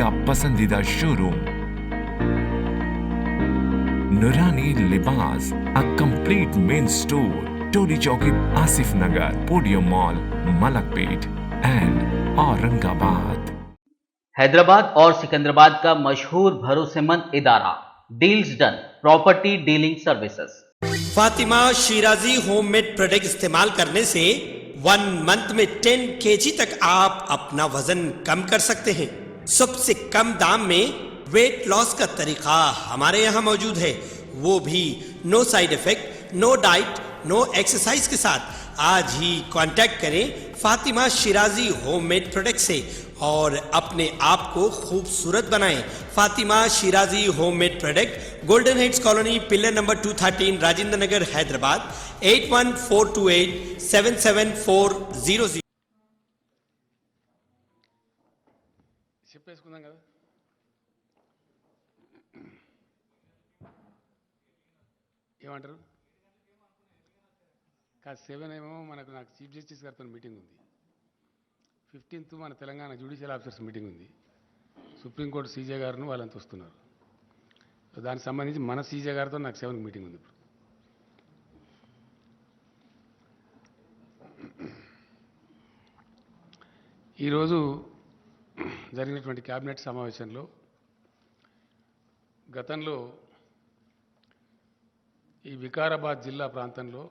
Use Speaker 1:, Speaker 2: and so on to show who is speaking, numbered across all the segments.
Speaker 1: का पसंदीदा शोरूम नूरानी लिबास, a complete main store, Toli Chowki, Asif Nagar, podium mall, Malakpet and Aurangabad.
Speaker 2: Hyderabad और सिकंदराबाद का मशहूर भरोसेमंद इदारा deals done property dealing services.
Speaker 3: Fatima Shirazi homemade product इस्तेमाल करने से 1 मंथ में 10 kg तक आप अपना वजन कम कर सकते हैं। सबसे कम दाम में वेट लॉस का तरीका हमारे यहाँ मौजूद है, वो भी no side effect, no diet, no exercise के साथ। आज ही कांटेक्ट करें फातिमा शिराजी होममेड प्रोडक्ट से और अपने आप को खूबसूरत बनाएं। Fatima Shirazi homemade product, golden heads colony, pillar number 213, Rajendra Nagar, Hyderabad 8142877400।
Speaker 4: చెప్పేసుకుందాం కదా. ఏమంటారు? కాదు 7 ఏమో నాకు చీఫ్ జస్టిస్ గారితో మీటింగ్ ఉంది. 15th మన తెలంగాణ జ్యుడిషియల్ ఆఫీసర్స్ మీటింగ్ ఉంది. సుప్రీంకోర్టు సీజే గారును వాళ్ళంతా వస్తున్నారు. దానికి సంబంధించి మన సీజే గారితో నాకు 7కి మీటింగ్ ఉంది. ఇప్పుడు ఈరోజు జరిగినటువంటి క్యాబినెట్ సమావేశంలో గతంలో ఈ వికారాబాద్ జిల్లా ప్రాంతంలో,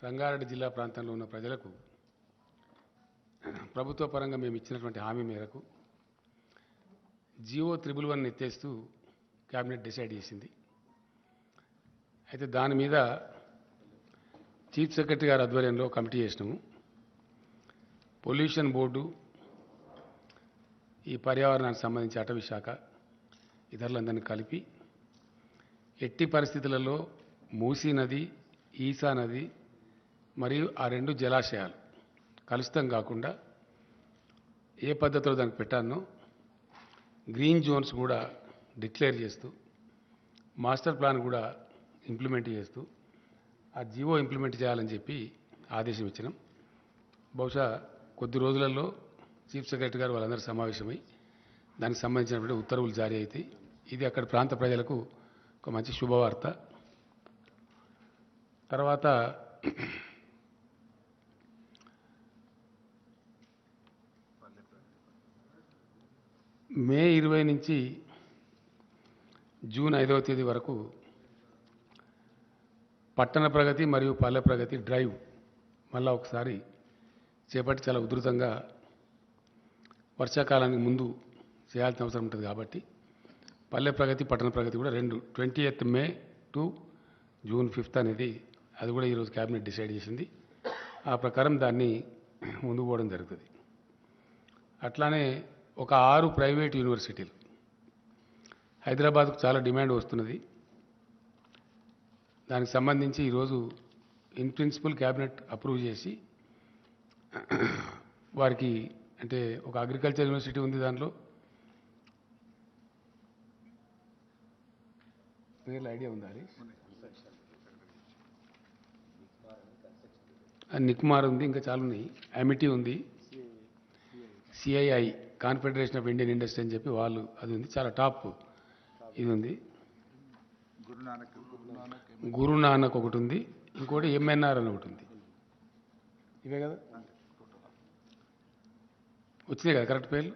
Speaker 4: రంగారెడ్డి జిల్లా ప్రాంతంలో ఉన్న ప్రజలకు ప్రభుత్వ పరంగా మేము ఇచ్చినటువంటి హామీ మేరకు జియో 111 ఎత్తేస్తూ క్యాబినెట్ డిసైడ్ చేసింది. అయితే దాని మీద చీఫ్ సెక్రటరీ గారి ఆధ్వర్యంలో కమిటీ చేసినాము. పొల్యూషన్ బోర్డు, ఈ పర్యావరణానికి సంబంధించి అటవీ శాఖ, ఇతరులందరినీ కలిపి ఎట్టి పరిస్థితులలో మూసీ నది, ఈసా నది మరియు ఆ 2 జలాశయాలు కలుషితం కాకుండా ఏ పద్ధతిలో దానికి పెట్టానో గ్రీన్ జోన్స్ కూడా డిక్లేర్ చేస్తూ, మాస్టర్ ప్లాన్ కూడా ఇంప్లిమెంట్ చేస్తూ ఆ జియో ఇంప్లిమెంట్ చేయాలని చెప్పి ఆదేశం ఇచ్చినాం. బహుశా కొద్ది రోజులలో చీఫ్ సెక్రటరీ గారు వాళ్ళందరూ సమావేశమై దానికి సంబంధించినటువంటి ఉత్తర్వులు జారీ అవుతాయి. ఇది అక్కడ ప్రాంత ప్రజలకు ఒక మంచి శుభవార్త. తర్వాత మే 20 నుంచి జూన్ 5వ తేదీ వరకు పట్టణ ప్రగతి మరియు పల్లె ప్రగతి డ్రైవ్ మళ్ళా ఒకసారి చేపట్టి చాలా ఉధృతంగా వర్షాకాలానికి ముందు చేయాల్సిన అవసరం ఉంటుంది కాబట్టి పల్లె ప్రగతి, పట్టణ ప్రగతి కూడా 20th May to June 5th అనేది అది కూడా ఈరోజు క్యాబినెట్ డిసైడ్ చేసింది. ఆ ప్రకారం దాన్ని ముందుకు పోవడం జరుగుతుంది. అట్లానే ఒక 6 ప్రైవేట్ యూనివర్సిటీలు, హైదరాబాద్కు చాలా డిమాండ్ వస్తున్నది. దానికి సంబంధించి ఈరోజు ఇన్ ప్రిన్సిపల్ క్యాబినెట్ అప్రూవ్ చేసి వారికి, అంటే ఒక అగ్రికల్చర్ యూనివర్సిటీ ఉంది, దాంట్లో పేర్లు ఐడియా ఉందా? నిక్మార్ ఉంది, ఇంకా చాలా ఉన్నాయి. అమిటీ ఉంది, CII confederation of Indian industry అని చెప్పి వాళ్ళు, అది ఉంది, చాలా టాప్ ఇది ఉంది. గురునానక్ ఒకటి ఉంది, ఇంకోటి ఎంఎన్ఆర్ అని ఒకటి ఉంది. ఇవే కదా వచ్చినాయి కదా కరెక్ట్ పేర్లు?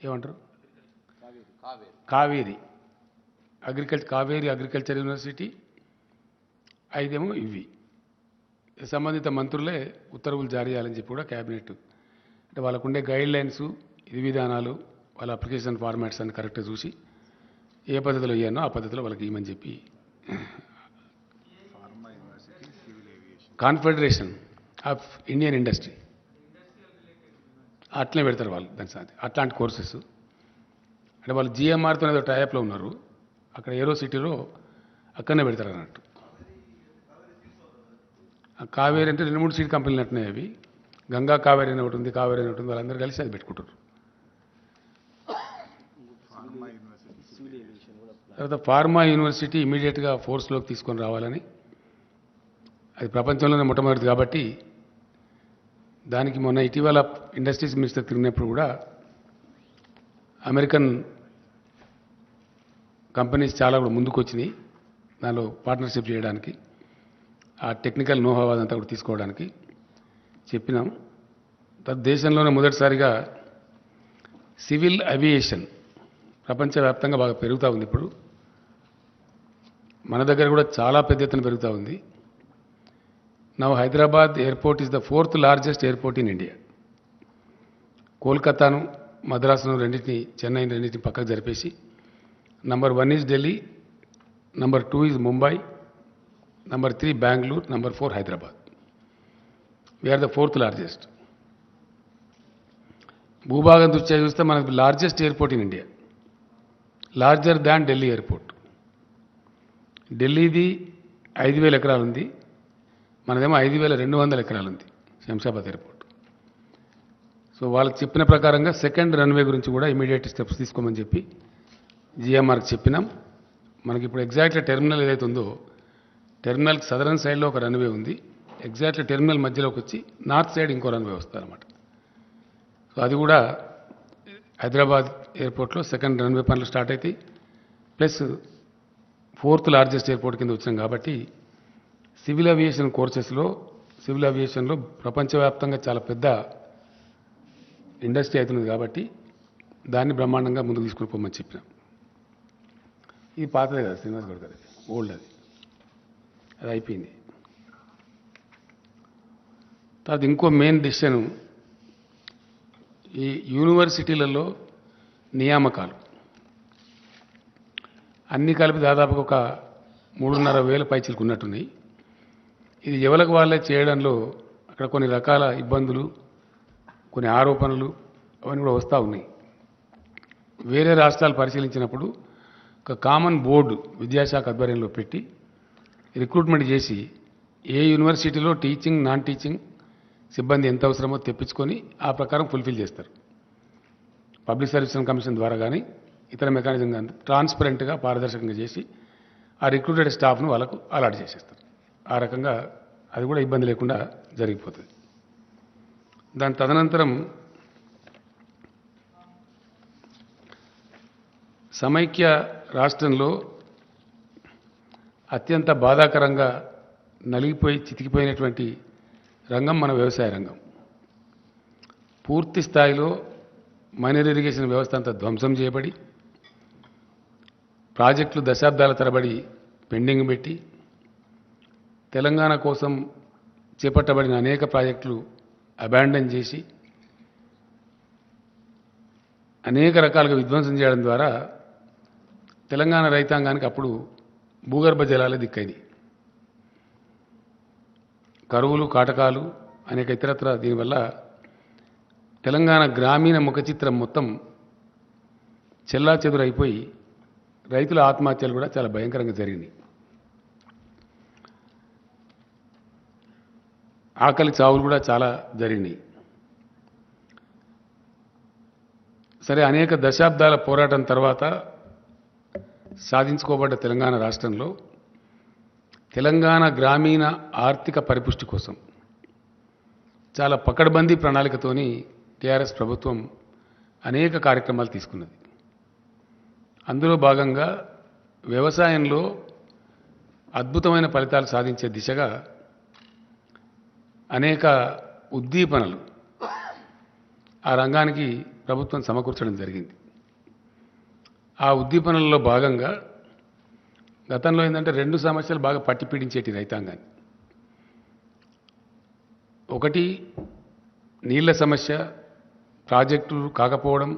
Speaker 4: ఏమంటారు? కావేరి అగ్రికల్చర్ యూనివర్సిటీ, 5 ఏమో ఇవి. సంబంధిత మంత్రులే ఉత్తర్వులు జారీ చేయాలని చెప్పి కూడా క్యాబినెట్, అంటే వాళ్ళకు ఉండే గైడ్ లైన్స్, విధి విధానాలు, వాళ్ళ అప్లికేషన్ ఫార్మాట్స్ అన్ని కరెక్ట్గా చూసి ఏ పద్ధతిలో ఇవ్వనో ఆ పద్ధతిలో వాళ్ళకి ఇవ్వమని చెప్పి కాన్ఫెడరేషన్ ఆఫ్ ఇండియన్ ఇండస్ట్రీ అట్లనే పెడతారు వాళ్ళు. దాని సార్ అట్లాంటి కోర్సెస్, అంటే వాళ్ళు జిఎంఆర్తో ఏదో టైప్లో ఉన్నారు, అక్కడ ఏరో సిటీలో అక్కడనే పెడతారు అన్నట్టు. కావేరి అంటే 2-3 సీడ్ కంపెనీలు అంటున్నాయి. అవి గంగా కావేరి అని ఒకటి ఉంది, కావేరి అని ఒకటి ఉంది, వాళ్ళందరూ కలిసి అది పెట్టుకుంటారు. తర్వాత ఫార్మా యూనివర్సిటీ ఇమీడియట్గా ఫోర్స్లోకి తీసుకొని రావాలని, అది ప్రపంచంలోనే మొట్టమొదటిది కాబట్టి దానికి మొన్న ఇటీవల ఇండస్ట్రీస్ మినిస్టర్ తిరిగినప్పుడు కూడా అమెరికన్ కంపెనీస్ చాలా కూడా ముందుకు వచ్చినాయి దానిలో పార్ట్నర్షిప్ చేయడానికి, ఆ టెక్నికల్ నోహా అదంతా కూడా తీసుకోవడానికి చెప్పినాం. దేశంలోనే మొదటిసారిగా సివిల్ అవియేషన్ ప్రపంచవ్యాప్తంగా బాగా పెరుగుతూ ఉంది. ఇప్పుడు మన దగ్గర కూడా చాలా పెద్ద ఎత్తున పెరుగుతూ ఉంది. Now Hyderabad airport is the 4th largest airport in India. కోల్కతాను, మద్రాసును రెండింటిని, చెన్నైని రెండింటిని పక్కకు జరిపేసి number 1 is Delhi, number 2 is Mumbai, number 3 Bengaluru, number 4 Hyderabad. We're the 4th largest. భూభాగం దృష్ట్యా చూస్తే మనకు largest airport in India, larger than Delhi airport. ఢిల్లీది 5,000 ఎకరాలు ఉంది, మనదేమో 5,200 ఎకరాలు ఉంది శంషాబాద్ ఎయిర్పోర్ట్. సో వాళ్ళకి చెప్పిన ప్రకారంగా సెకండ్ రన్వే గురించి కూడా ఇమీడియట్ స్టెప్స్ తీసుకోమని చెప్పి జిఎంఆర్కి చెప్పినాం. మనకి ఇప్పుడు ఎగ్జాక్ట్లీ టెర్మినల్ ఏదైతే ఉందో టెర్మినల్కి సదరన్ సైడ్లో ఒక రన్వే ఉంది, ఎగ్జాక్ట్లీ టెర్మినల్ మధ్యలోకి వచ్చి నార్త్ సైడ్ ఇంకో రన్వే వస్తుంది అనమాట. సో అది కూడా హైదరాబాద్ ఎయిర్పోర్ట్లో సెకండ్ రన్వే పనులు స్టార్ట్ అవుతాయి. ప్లస్ 4th లార్జెస్ట్ ఎయిర్పోర్ట్ కింద వచ్చినాం కాబట్టి సివిల్ అవియేషన్ కోర్సెస్లో, సివిల్ అవియేషన్లో ప్రపంచవ్యాప్తంగా చాలా పెద్ద ఇండస్ట్రీ అవుతున్నది కాబట్టి దాన్ని బ్రహ్మాండంగా ముందుకు తీసుకుని పోమని చెప్పినాం. ఇది పాతదే కదా శ్రీనివాస్ గౌడ్ గారి, ఓల్డ్ అది అయిపోయింది. తర్వాత ఇంకో మెయిన్ డిసిషన్ ఈ యూనివర్సిటీలలో నియామకాలు అన్నీ కలిపి దాదాపుగా ఒక 3,500 పైచీలకు ఉన్నట్టున్నాయి. ఇది ఎవరికి వాళ్ళే చేయడంలో అక్కడ కొన్ని రకాల ఇబ్బందులు, కొన్ని ఆరోపణలు అవన్నీ కూడా వస్తూ ఉన్నాయి. వేరే రాష్ట్రాలు పరిశీలించినప్పుడు ఒక కామన్ బోర్డు విద్యాశాఖ ఆధ్వర్యంలో పెట్టి రిక్రూట్మెంట్ చేసి ఏ యూనివర్సిటీలో టీచింగ్, నాన్ టీచింగ్ సిబ్బంది ఎంత అవసరమో తెప్పించుకొని ఆ ప్రకారం ఫుల్ఫిల్ చేస్తారు. పబ్లిక్ సర్వీస్ కమిషన్ ద్వారా కానీ ఇతర మెకానిజం కానీ ట్రాన్స్పరెంట్గా, పారదర్శకంగా చేసి ఆ రిక్రూటెడ్ స్టాఫ్ను వాళ్ళకు అలాట్ చేసేస్తారు. ఆ రకంగా అది కూడా ఇబ్బంది లేకుండా జరిగిపోతుంది. దాని తదనంతరం సమైక్య రాష్ట్రంలో అత్యంత బాధాకరంగా నలిగిపోయి చితికిపోయినటువంటి రంగం మన వ్యవసాయ రంగం. పూర్తి స్థాయిలో మైనర్ ఇరిగేషన్ వ్యవస్థ అంతా ధ్వంసం చేయబడి, ప్రాజెక్టులు దశాబ్దాల తరబడి పెండింగ్ పెట్టి, తెలంగాణ కోసం చేపట్టబడిన అనేక ప్రాజెక్టులు అబాండన్ చేసి అనేక రకాలుగా విధ్వంసం చేయడం ద్వారా తెలంగాణ రైతాంగానికి అప్పుడు భూగర్భ జలాలే దిక్కైనవి. కరువులు, కాటకాలు, అనేక ఇతరత్ర దీనివల్ల తెలంగాణ గ్రామీణ ముఖ చిత్రం మొత్తం చెల్లాచెదురైపోయి రైతుల ఆత్మహత్యలు కూడా చాలా భయంకరంగా జరిగినాయి. ఆకలి చావులు కూడా చాలా జరిగినాయి. సరే, అనేక దశాబ్దాల పోరాటం తర్వాత సాధించుకోబడ్డ తెలంగాణ రాష్ట్రంలో తెలంగాణ గ్రామీణ ఆర్థిక పరిపుష్టి కోసం చాలా పకడ్బందీ ప్రణాళికతోని టీఆర్ఎస్ ప్రభుత్వం అనేక కార్యక్రమాలు తీసుకున్నది. అందులో భాగంగా వ్యవసాయంలో అద్భుతమైన ఫలితాలు సాధించే దిశగా అనేక ఉద్దీపనలు ఆ రంగానికి ప్రభుత్వం సమకూర్చడం జరిగింది. ఆ ఉద్దీపనలలో భాగంగా గతంలో ఏంటంటే 2 సమస్యలు బాగా పట్టిపీడించేటి రైతాంగాన్ని. ఒకటి నీళ్ల సమస్య, ప్రాజెక్టులు కాకపోవడం,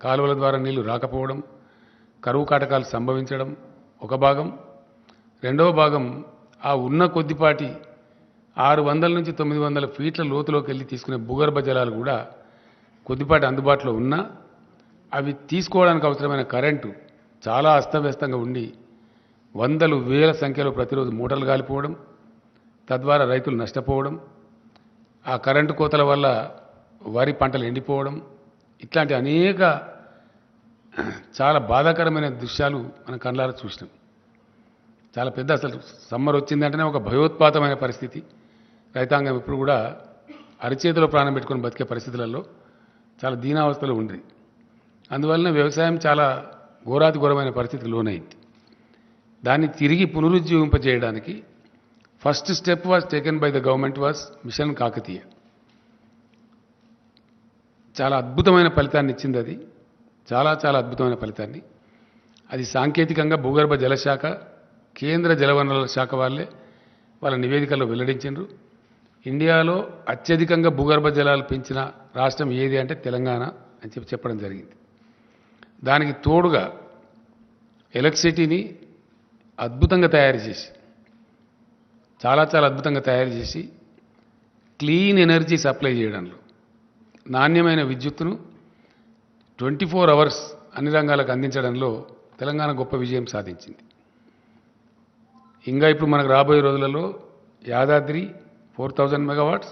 Speaker 4: కాలువల ద్వారా నీళ్లు రాకపోవడం, కరువు కాటకాలు సంభవించడం ఒక భాగం. రెండవ భాగం ఆ ఉన్న కొద్దిపాటి 600 నుంచి 900 ఫీట్ల లోతులోకి వెళ్ళి తీసుకునే భూగర్భ జలాలు కూడా కొద్దిపాటి అందుబాటులో ఉన్నా అవి తీసుకోవడానికి అవసరమైన కరెంటు చాలా అస్తవ్యస్తంగా ఉండి వందలు వేల సంఖ్యలో ప్రతిరోజు మోటార్లు కాలిపోవడం, తద్వారా రైతులు నష్టపోవడం, ఆ కరెంటు కోతల వల్ల వరి పంటలు ఎండిపోవడం, ఇట్లాంటి అనేక చాలా బాధాకరమైన దృశ్యాలు మనం కళ్ళారా చూసినాం. చాలా పెద్ద, అసలు సమ్మర్ వచ్చిందంటేనే ఒక భయోత్పాతమైన పరిస్థితి. రైతాంగం ఇప్పుడు కూడా అరిచేతిలో ప్రాణం పెట్టుకొని బతికే పరిస్థితులలో చాలా దీనావస్థలో ఉంది. అందువలన వ్యవసాయం చాలా ఘోరాతి ఘోరమైన పరిస్థితికి లోనైంది. దాన్ని తిరిగి పునరుజ్జీవింపజేయడానికి first step was taken by the government was mission Kakatiya. చాలా అద్భుతమైన ఫలితాన్ని ఇచ్చింది అది, చాలా చాలా అద్భుతమైన ఫలితాన్ని. అది సాంకేతికంగా భూగర్భ జలశాఖ, కేంద్ర జలవనరుల శాఖ వాళ్ళ నివేదికల్లో వెల్లడించారు. ఇండియాలో అత్యధికంగా భూగర్భ జలాలు పెంచిన రాష్ట్రం ఏది అంటే తెలంగాణ అని చెప్పడం జరిగింది. దానికి తోడుగా ఎలక్ట్రిసిటీని అద్భుతంగా తయారు చేసి, చాలా చాలా అద్భుతంగా తయారు చేసి క్లీన్ ఎనర్జీ సప్లై చేయడంలో, నాణ్యమైన విద్యుత్తును 24 అవర్స్ అన్ని రంగాలకు అందించడంలో తెలంగాణ గొప్ప విజయం సాధించింది. ఇంకా ఇప్పుడు మనకు రాబోయే రోజులలో యాదాద్రి 4000 మెగావాట్స్,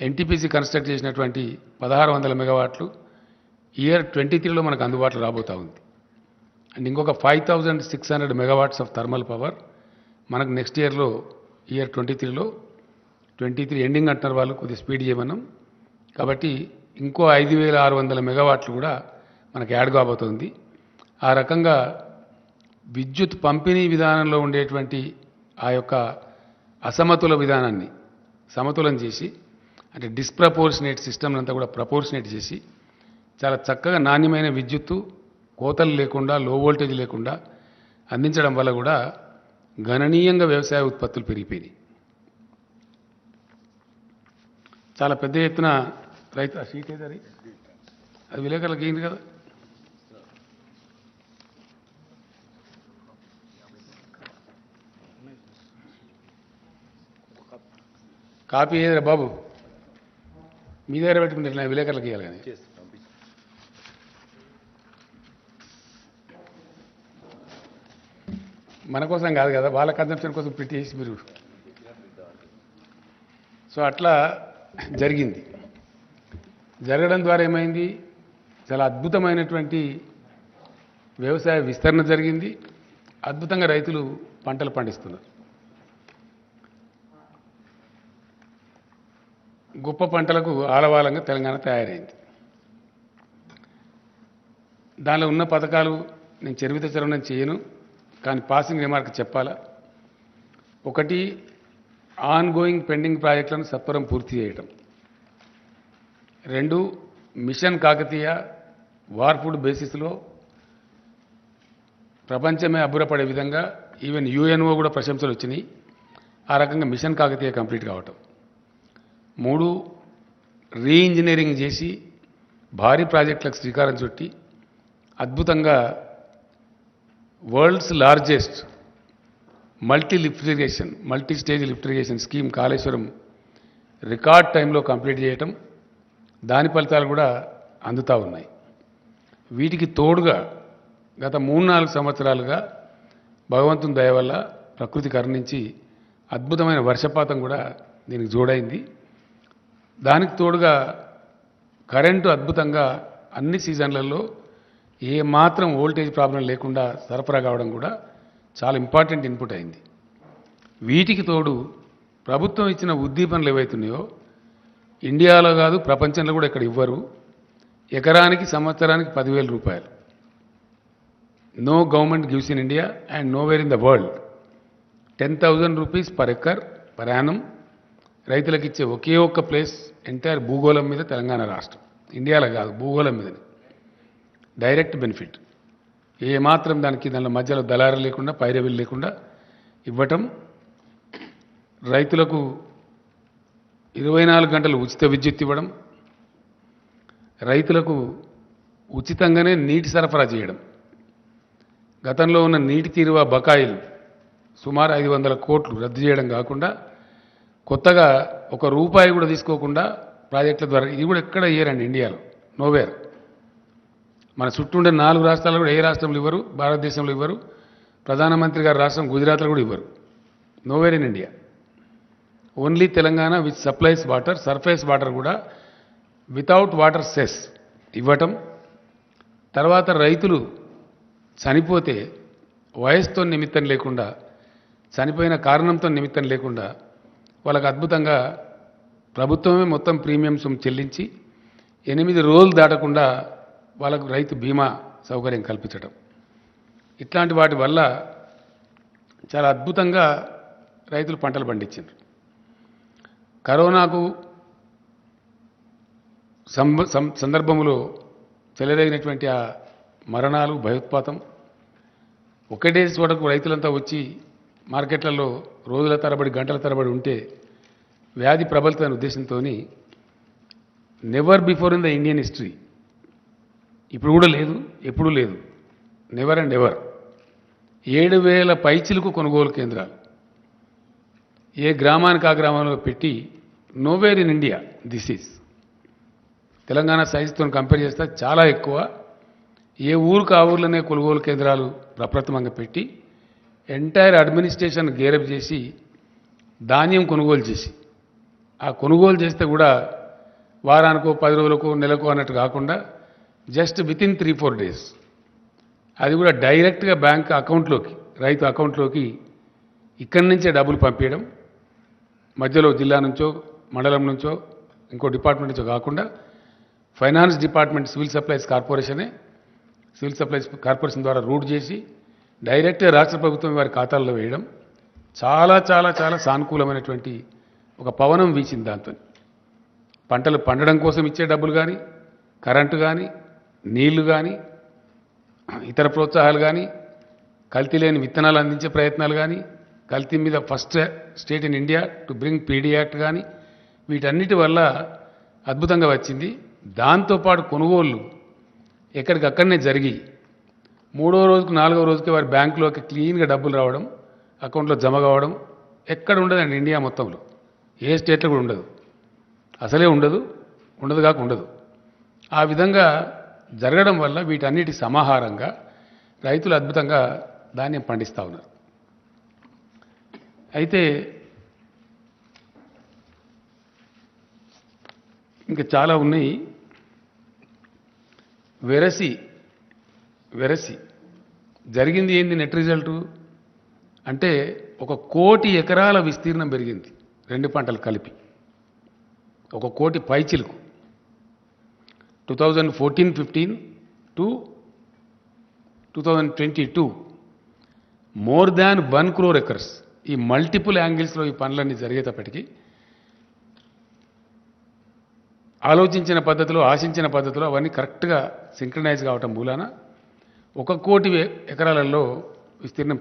Speaker 4: ఎన్టీపీసీ కన్స్ట్రక్ట్ చేసినటువంటి 1600 మెగావాట్లు ఇయర్ 23లో మనకు అందుబాటులో రాబోతూ ఉంది. అండ్ ఇంకొక 5600 మెగావాట్స్ ఆఫ్ థర్మల్ పవర్ మనకు నెక్స్ట్ ఇయర్లో ఇయర్ 23 ఎండింగ్ అంటున్నారు వాళ్ళు, కొద్దిగా స్పీడ్ చేయమన్నాం. కాబట్టి ఇంకో 5600 మెగావాట్లు కూడా మనకు యాడ్ కాబోతుంది. ఆ రకంగా విద్యుత్ పంపిణీ విధానంలో ఉండేటువంటి ఆ యొక్క అసమతుల విధానాన్ని సమతులం చేసి, అంటే డిస్ప్రపోర్షనేట్ సిస్టమ్ అంతా కూడా ప్రపోర్షనేట్ చేసి చాలా చక్కగా నాణ్యమైన విద్యుత్తు కోతలు లేకుండా, లో వోల్టేజ్ లేకుండా అందించడం వల్ల కూడా గణనీయంగా వ్యవసాయ ఉత్పత్తులు పెరిగిపోయినాయి. చాలా పెద్ద ఎత్తున రైతు సీట్ ఏది అది విలేకరులకు ఏంటి కదా, కాపీ ఏదిరా బాబు, మీ దగ్గర పెట్టుకుంటే నేను విలేకరులకు ఇవ్వాలి. కానీ మన కోసం కాదు కదా, వాళ్ళ కన్సంప్షన్ కోసం పెట్టేసి మీరు. సో అట్లా జరిగింది. జరగడం ద్వారా ఏమైంది, చాలా అద్భుతమైనటువంటి వ్యవసాయ విస్తరణ జరిగింది. అద్భుతంగా రైతులు పంటలు పండిస్తున్నారు. గొప్ప పంటలకు ఆలవాలంగా తెలంగాణ తయారైంది. దానిలో ఉన్న పథకాలు నేను చరిత్ర చరవడం చేయను, కానీ పాసింగ్ రిమార్క్ చెప్పాలా. ఒకటి, ఆన్ గోయింగ్ పెండింగ్ ప్రాజెక్టులను సత్వరం పూర్తి చేయటం. 2, మిషన్ కాకతీయ వార్పుడ్ బేసిస్లో ప్రపంచమే అబ్బురపడే విధంగా ఈవెన్ యుఎన్ఓ కూడా ప్రశంసలు వచ్చినాయి. ఆ రకంగా మిషన్ కాకతీయ కంప్లీట్ కావటం. 3, రీఇంజనీరింగ్ చేసి భారీ ప్రాజెక్టులకు శ్రీకారం చుట్టి అద్భుతంగా world's largest multi stage lift irrigation scheme Kaleshwaram record టైంలో కంప్లీట్ చేయటం, దాని ఫలితాలు కూడా అందుతూ ఉన్నాయి. వీటికి తోడుగా గత 3-4 సంవత్సరాలుగా భగవంతుని దయ వల్ల ప్రకృతి కరుణించి అద్భుతమైన వర్షపాతం కూడా దీనికి జోడైంది. దానికి తోడుగా కరెంటు అద్భుతంగా అన్ని సీజన్లలో ఏ మాత్రం వోల్టేజ్ ప్రాబ్లం లేకుండా సరఫరా కావడం కూడా చాలా ఇంపార్టెంట్ ఇన్పుట్ అయింది. వీటికి తోడు ప్రభుత్వం ఇచ్చిన ఉద్దీపనలు ఏవైతున్నాయో ఇండియాలో కాదు ప్రపంచంలో కూడా ఇక్కడ ఇవ్వరు. ఎకరానికి సంవత్సరానికి 10,000 రూపాయలు. No government gives in India and nowhere in the world 10,000 rupees per acre per annum రైతులకు ఇచ్చే ఒకే ఒక్క ప్లేస్ ఎంటైర్ భూగోళం మీద తెలంగాణ రాష్ట్రం. ఇండియాలో కాదు, భూగోళం మీద డైరెక్ట్ బెనిఫిట్. ఏమాత్రం దానిలో మధ్యలో దళారు లేకుండా, పైరవీలు లేకుండా ఇవ్వటం. రైతులకు 24 గంటలు ఉచిత విద్యుత్ ఇవ్వడం. రైతులకు ఉచితంగానే నీటి సరఫరా చేయడం. గతంలో ఉన్న నీటి తీరువ బకాయిలు సుమారు 500 కోట్లు రద్దు చేయడం కాకుండా కొత్తగా ₹1 కూడా తీసుకోకుండా ప్రాజెక్టుల ద్వారా, ఇది కూడా ఎక్కడ ఇయ్యరండి ఇండియాలో, నోవేర్. మన చుట్టూ ఉండే 4 రాష్ట్రాలు కూడా ఏ రాష్ట్రంలో ఇవ్వరు, భారతదేశంలో ఇవ్వరు. ప్రధానమంత్రి గారి రాష్ట్రం గుజరాత్లో కూడా ఇవ్వరు. Nowhere in India. Only Telangana which supplies water, surface water కూడా వితౌట్ వాటర్ సెస్ ఇవ్వటం. తర్వాత రైతులు చనిపోతే వయసుతో నిమిత్తం లేకుండా, చనిపోయిన కారణంతో నిమిత్తం లేకుండా వాళ్ళకు అద్భుతంగా ప్రభుత్వమే మొత్తం ప్రీమియం సొమ్ము చెల్లించి 8 రోజులు దాటకుండా వాళ్ళకు రైతు బీమా సౌకర్యం కల్పించడం, ఇట్లాంటి వాటి వల్ల చాలా అద్భుతంగా రైతులు పంటలు పండించారు. కరోనాకు సందర్భంలో చెలరేగినటువంటి ఆ మరణాలు, భయోత్పాతం, ఒకటే చోటకు రైతులంతా వచ్చి మార్కెట్లలో రోజుల తరబడి, గంటల తరబడి ఉంటే వ్యాధి ప్రబలుతున్న ఉద్దేశంతో never before in the Indian history, ఇప్పుడు కూడా లేదు, ఎప్పుడూ లేదు, నెవర్ అండ్ ఎవర్ 7,000 పైచిలకు కొనుగోలు కేంద్రాలు ఏ గ్రామానికి ఆ గ్రామంలో పెట్టి, nowhere in India this is, Telangana సైజుతో కంపేర్ చేస్తే చాలా ఎక్కువ. ఏ ఊరికి ఆ ఊర్లోనే కొనుగోలు కేంద్రాలు ప్రప్రథమంగా పెట్టి ఎంటైర్ అడ్మినిస్ట్రేషన్ గేరప్ చేసి ధాన్యం కొనుగోలు చేసి, ఆ కొనుగోలు చేస్తే కూడా వారానికో 10 రోజులకో నెలకో అన్నట్టు కాకుండా జస్ట్ వితిన్ 3-4 డేస్ అది కూడా డైరెక్ట్గా బ్యాంక్ అకౌంట్లోకి, రైతు అకౌంట్లోకి ఇక్కడి నుంచే డబ్బులు పంపించడం, మధ్యలో జిల్లా నుంచో మండలం నుంచో ఇంకో డిపార్ట్మెంట్ నుంచో కాకుండా finance department civil supplies corporation ద్వారా రూట్ చేసి డైరెక్ట్గా రాష్ట్ర ప్రభుత్వం వారి ఖాతాల్లో వేయడం చాలా చాలా చాలా సానుకూలమైనటువంటి ఒక పవనం వీచింది. దాంతో పంటలు పండడం కోసం ఇచ్చే డబ్బులు కానీ, కరెంటు కానీ, నీళ్లు కానీ, ఇతర ప్రోత్సాహాలు కానీ, కల్తీ లేని విత్తనాలు అందించే ప్రయత్నాలు కానీ, కల్తీ మీద first state in India to bring PD act కానీ, వీటన్నిటి వల్ల అద్భుతంగా వచ్చింది. దాంతోపాటు కొనుగోళ్ళు ఎక్కడికక్కడనే జరిగి 3వ రోజుకు 4వ రోజుకి వారి బ్యాంకులోకి క్లీన్గా డబ్బులు రావడం, అకౌంట్లో జమ కావడం ఎక్కడ ఉండదండి. ఇండియా మొత్తంలో ఏ స్టేట్లో కూడా ఉండదు, అసలే ఉండదు, కాక ఉండదు. ఆ విధంగా జరగడం వల్ల వీటన్నిటి సమాహారంగా రైతులు అద్భుతంగా ధాన్యం పండిస్తూ ఉన్నారు. అయితే ఇంకా చాలా ఉన్నాయి. వెరసి జరిగింది ఏంది? నెట్ రిజల్టు అంటే 1 కోటి ఎకరాల విస్తీర్ణం పెరిగింది, 2 పంటలు కలిపి 1 కోటి పైచిలుకు. 2014-15 to 2022 more than 1 crore acres. ఈ మల్టిపుల్ యాంగిల్స్లో ఈ పనులన్నీ జరిగేటప్పటికీ ఆలోచించిన పద్ధతిలో, ఆశించిన పద్ధతిలో అవన్నీ కరెక్ట్గా సింక్రనైజ్ కావటం మూలాన 1 కోటి ఎకరాలలో విస్తీర్ణం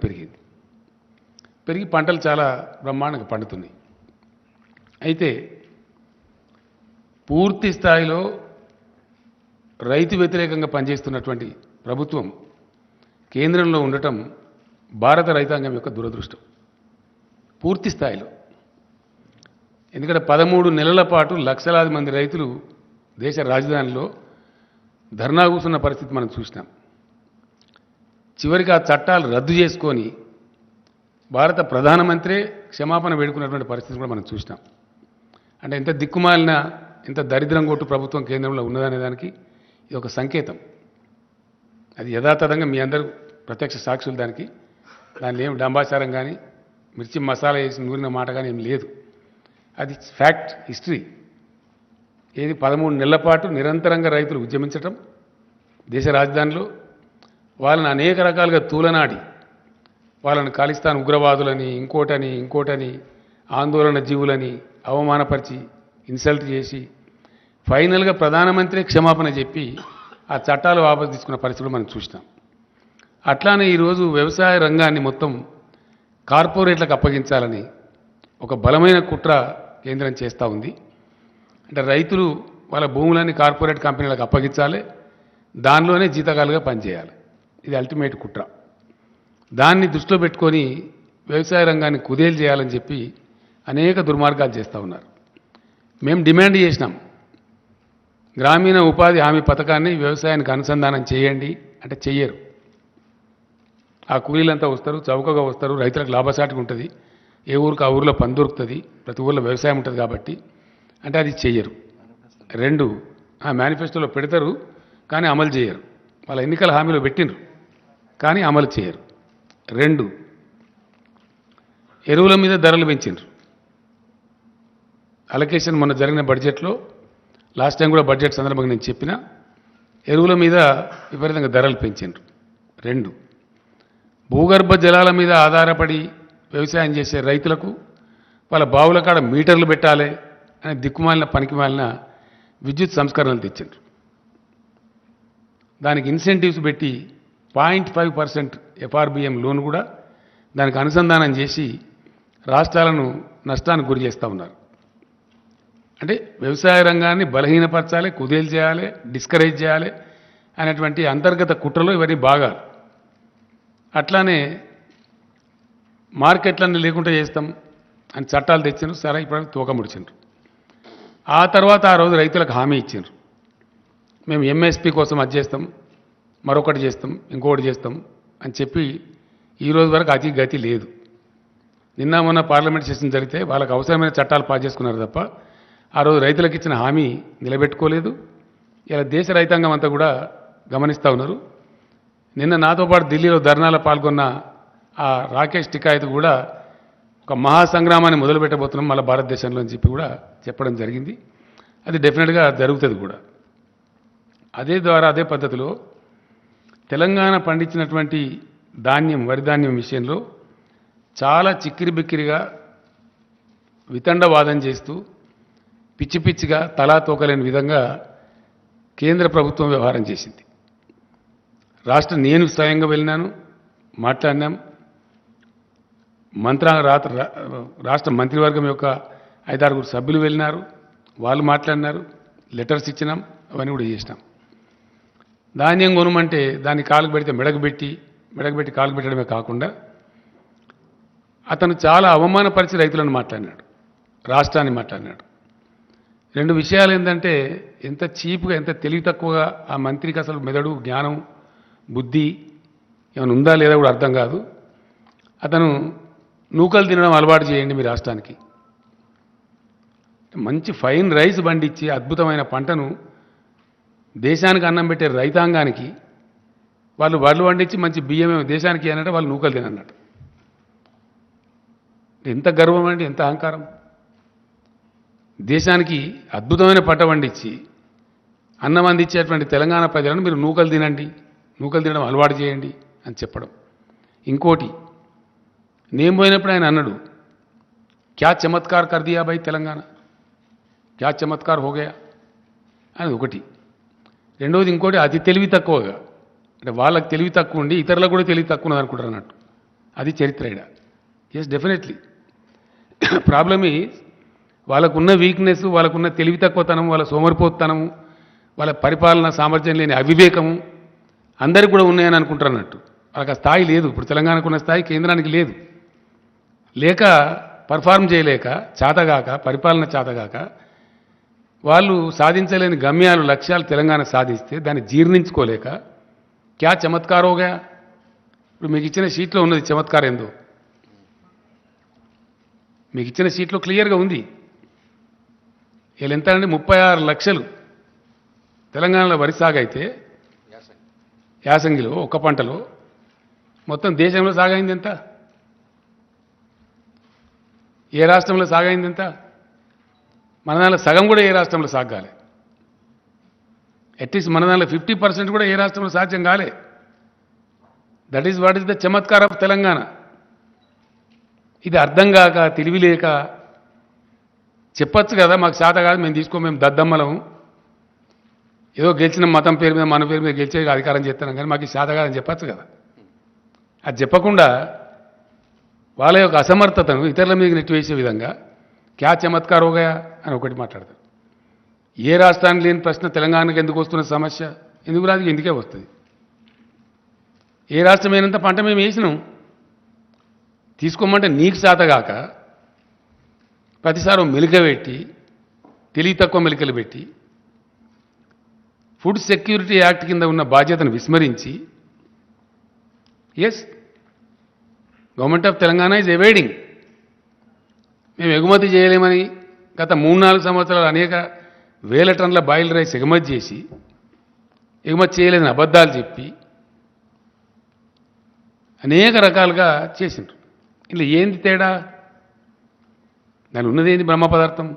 Speaker 4: పెరిగి పంటలు చాలా బ్రహ్మాండంగా పండుతున్నాయి. అయితే పూర్తి స్థాయిలో రైతు వ్యతిరేకంగా పనిచేస్తున్నటువంటి ప్రభుత్వం కేంద్రంలో ఉండటం భారత రైతాంగం యొక్క దురదృష్టం పూర్తి స్థాయిలో. ఎందుకంటే 13 నెలల పాటు లక్షలాది మంది రైతులు దేశ రాజధానిలో ధర్నా కూర్చున్న పరిస్థితి మనం చూసినాం. చివరికి ఆ చట్టాలు రద్దు చేసుకొని భారత ప్రధానమంత్రి క్షమాపణ వేడుకున్నటువంటి పరిస్థితి కూడా మనం చూసినాం. అంటే ఎంత దిక్కుమాలిన, ఎంత దరిద్రం కొట్టు ప్రభుత్వం కేంద్రంలో ఉన్నదనే దానికి ఇది ఒక సంకేతం. అది యథాతథంగా మీ అందరూ ప్రత్యక్ష సాక్షులు. దానిలో ఏం డంబాచారం కానీ, మిర్చి మసాలా వేసి నూరిన మాట కానీ ఏం లేదు. అది ఫ్యాక్ట్, హిస్టరీ. ఏది 13 నెలల పాటు నిరంతరంగా రైతులు ఉద్యమించటం దేశ రాజధానిలో, వాళ్ళని అనేక రకాలుగా తూలనాడి వాళ్ళని ఖాళిస్తాన్ ఉగ్రవాదులని, ఇంకోటని ఆందోళన జీవులని అవమానపరిచి ఇన్సల్ట్ చేసి ఫైనల్గా ప్రధానమంత్రి క్షమాపణ చెప్పి ఆ చట్టాలు వాపసు తీసుకున్న పరిస్థితులు మనం చూసినాం. అట్లానే ఈరోజు వ్యవసాయ రంగాన్ని మొత్తం కార్పొరేట్లకు అప్పగించాలని ఒక బలమైన కుట్ర కేంద్రం చేస్తూ ఉంది. అంటే రైతులు వాళ్ళ భూములన్నీ కార్పొరేట్ కంపెనీలకు అప్పగించాలి, దానిలోనే జీతకాలుగా పనిచేయాలి. ఇది అల్టిమేట్ కుట్ర. దాన్ని దృష్టిలో పెట్టుకొని వ్యవసాయ రంగాన్ని కుదేలు చేయాలని చెప్పి అనేక దుర్మార్గాలు చేస్తూ ఉన్నారు. మేము డిమాండ్ చేసినాం, గ్రామీణ ఉపాధి హామీ పథకాన్ని వ్యవసాయానికి అనుసంధానం చేయండి అంటే చెయ్యరు. ఆ కూలీలంతా వస్తారు, చౌకగా వస్తారు, రైతులకు లాభసాటిగా ఉంటుంది, ఏ ఊరికి ఆ ఊరిలో పని దొరుకుతుంది, ప్రతి ఊరిలో వ్యవసాయం ఉంటుంది కాబట్టి అంటే అది చెయ్యరు. 2 మేనిఫెస్టోలో పెడతారు కానీ అమలు చేయరు. వాళ్ళ ఎన్నికల హామీలో పెట్టినరు కానీ అమలు చేయరు. 2 ఎరువుల మీద ధరలు పెంచినారు. అలొకేషన్ మొన్న జరిగిన బడ్జెట్లో లాస్ట్ టైం కూడా బడ్జెట్ సందర్భంగా నేను చెప్పిన ఎరువుల మీద విపరీతంగా ధరలు పెంచారు. 2, భూగర్భ జలాల మీద ఆధారపడి వ్యవసాయం చేసే రైతులకు వాళ్ళ బావుల కాడ మీటర్లు పెట్టాలి అనే దిక్కుమాలిన పనికిమాలిన విద్యుత్ సంస్కరణలు తెచ్చారు. దానికి ఇన్సెంటివ్స్ పెట్టి 0.5% ఎఫ్ఆర్బిఎం లోన్ కూడా దానికి అనుసంధానం చేసి రాష్ట్రాలను నష్టానికి గురి చేస్తూ ఉన్నారు. అంటే వ్యవసాయ రంగాన్ని బలహీనపరచాలి, కుదేలు చేయాలి, డిస్కరేజ్ చేయాలి అనేటువంటి అంతర్గత కుట్రలో ఇవన్నీ భాగాలు. అట్లానే మార్కెట్లన్నీ లేకుండా చేస్తాం అని చట్టాలు తెచ్చారు. సరే, ఇప్పుడు తోక ముడిచారు. ఆ తర్వాత ఆ రోజు రైతులకు హామీ ఇచ్చారు, మేము ఎంఎస్పి కోసం అది చేస్తాం, మరొకటి చేస్తాం, ఇంకొకటి చేస్తాం అని చెప్పి ఈరోజు వరకు అతి గతి లేదు. నిన్న మొన్న పార్లమెంట్ సెషన్ జరిగితే వాళ్ళకి అవసరమైన చట్టాలు పాస్ చేసుకున్నారు తప్ప ఆ రోజు రైతులకు ఇచ్చిన హామీ నిలబెట్టుకోలేదు. ఇలా దేశ రైతాంగం అంతా కూడా గమనిస్తూ ఉన్నారు. నిన్న నాతో పాటు ఢిల్లీలో ధర్నాలో పాల్గొన్న ఆ రాకేష్ టికాయత్ కూడా ఒక మహాసంగ్రామాన్ని మొదలుపెట్టబోతున్నాం మళ్ళీ భారతదేశంలో అని చెప్పి కూడా చెప్పడం జరిగింది. అది డెఫినెట్గా జరుగుతుంది కూడా. అదే పద్ధతిలో తెలంగాణ పండించినటువంటి ధాన్యం, వరి ధాన్యం విషయంలో చాలా చిక్కిరి బిక్కిరిగా వితండవాదం చేస్తూ పిచ్చి పిచ్చిగా తలా తోకలేని విధంగా కేంద్ర ప్రభుత్వం వ్యవహారం చేసింది. నేను స్వయంగా వెళ్ళినాను, మాట్లాడినాం. రాష్ట్ర మంత్రివర్గం యొక్క 5-6 సభ్యులు వెళ్ళినారు, వాళ్ళు మాట్లాడినారు, లెటర్స్ ఇచ్చినాం, అవన్నీ కూడా చేసినాం. ధాన్యం కొనమంటే దాన్ని కాలుకు పెడితే మెడకు పెట్టి కాలుకు పెట్టడమే కాకుండా అతను చాలా అవమానపరిచి రైతులను మాట్లాడినాడు, రాష్ట్రాన్ని మాట్లాడినాడు. 2 విషయాలు ఏంటంటే ఎంత చీప్గా, ఎంత తెలివి తక్కువగా ఆ మంత్రికి అసలు మెదడు, జ్ఞానం, బుద్ధి ఏమైనా ఉందా లేదా కూడా అర్థం కాదు. అతను నూకలు తినడం అలవాటు చేయండి మీ రాష్ట్రానికి. మంచి ఫైన్ రైస్ పండించి అద్భుతమైన పంటను దేశానికి అన్నం పెట్టే రైతాంగానికి వాళ్ళు వడ్లు పండించి మంచి బియ్యమే దేశానికి అన్నట్టు వాళ్ళు నూకలు తినన్నట్టు. ఎంత గర్వం అండి, ఎంత అహంకారం. దేశానికి అద్భుతమైన పంట పండించి అన్నం అందించేటువంటి తెలంగాణ ప్రజలను మీరు నూకలు తినండి, నూకలు తినడం అలవాటు చేయండి అని చెప్పడం. ఇంకోటి, నేను పోయినప్పుడు ఆయన అన్నాడు, క్యా చమత్కార్ కర్ దియా భాయ్ తెలంగాణ, క్యా చమత్కార్ హో గయా అని ఒకటి. రెండవది ఇంకోటి, అతి తెలివి తక్కువగా, అంటే వాళ్ళకి తెలివి తక్కువ ఉండి ఇతరులకు కూడా తెలివి తక్కువ ఉన్నది అనుకుంటారు అన్నట్టు. అది చరిత్ర ఇడ. ఎస్, డెఫినెట్లీ ప్రాబ్లమ్ ఈజ్ వాళ్ళకున్న వీక్నెస్, వాళ్ళకున్న తెలివి తక్కువతనం, వాళ్ళ సోమరిపోతనము, వాళ్ళ పరిపాలన సామర్థ్యం లేని అవివేకము అందరికి కూడా ఉన్నాయని అనుకుంటారు అన్నట్టు. వాళ్ళకి ఆ స్థాయి లేదు. ఇప్పుడు తెలంగాణకు ఉన్న స్థాయి కేంద్రానికి లేదు. లేక పర్ఫార్మ్ చేయలేక, చేతగాక, పరిపాలన చేతగాక వాళ్ళు సాధించలేని గమ్యాలు, లక్ష్యాలు తెలంగాణ సాధిస్తే దాన్ని జీర్ణించుకోలేక క్యా చమత్కార్ హోగా. ఇప్పుడు మీకు ఇచ్చిన షీట్లో ఉన్నది చమత్కారం ఏందో, మీకు ఇచ్చిన షీట్లో క్లియర్గా ఉంది. వీళ్ళు ఎంత అంటే 36 లక్షలు తెలంగాణలో వరి సాగు అయితే యాసంగిలో ఒక్క పంటలో, మొత్తం దేశంలో సాగైంది ఎంత? ఏ రాష్ట్రంలో సాగైంది ఎంత? మన దానిలో సగం కూడా ఏ రాష్ట్రంలో సాగాలి. అట్లీస్ట్ మన దానిలో 50% కూడా ఏ రాష్ట్రంలో సాధ్యం కాలే. That is what is the Chamatkar of Telangana. ఇది అర్థం కాక, తెలివి లేక చెప్పచ్చు కదా, మాకు శాత కాదు, మేము దద్దమ్మలం, ఏదో గెలిచిన మతం పేరు మీద, మన పేరు మీద గెలిచే అధికారం చేస్తున్నాం, కానీ మాకు శాత కాదని చెప్పచ్చు కదా. అది చెప్పకుండా వాళ్ళ యొక్క అసమర్థతను ఇతరుల మీద నెట్టివేసే విధంగా క్యా చమత్కార్ హోగా అని ఒకటి మాట్లాడతారు. ఏ రాష్ట్రానికి లేని ప్రశ్న తెలంగాణకు ఎందుకు వస్తున్న సమస్య? ఎందుకు రాదు? ఎందుకే వస్తుంది. ఏ రాష్ట్రం అయినంత పంట మేము వేసినాం, తీసుకోమంటే నీకు శాతగాక ప్రతిసారి మెలిక పెట్టి, తెలివి తక్కువ మెలికలు పెట్టి, ఫుడ్ సెక్యూరిటీ యాక్ట్ కింద ఉన్న బాధ్యతను విస్మరించి, yes, government of Telangana is avoiding. మేము ఎగుమతి చేయలేమని గత 3-4 సంవత్సరాలు అనేక వేల టన్నుల బాయిల్ రైస్ ఎగుమతి చేసి, ఎగుమతి చేయలేదని అబద్ధాలు చెప్పి అనేక రకాలుగా చేసిండ్రు. ఇలా ఏంది తేడా? దాని ఉన్నది ఏంది? బ్రహ్మ పదార్థం.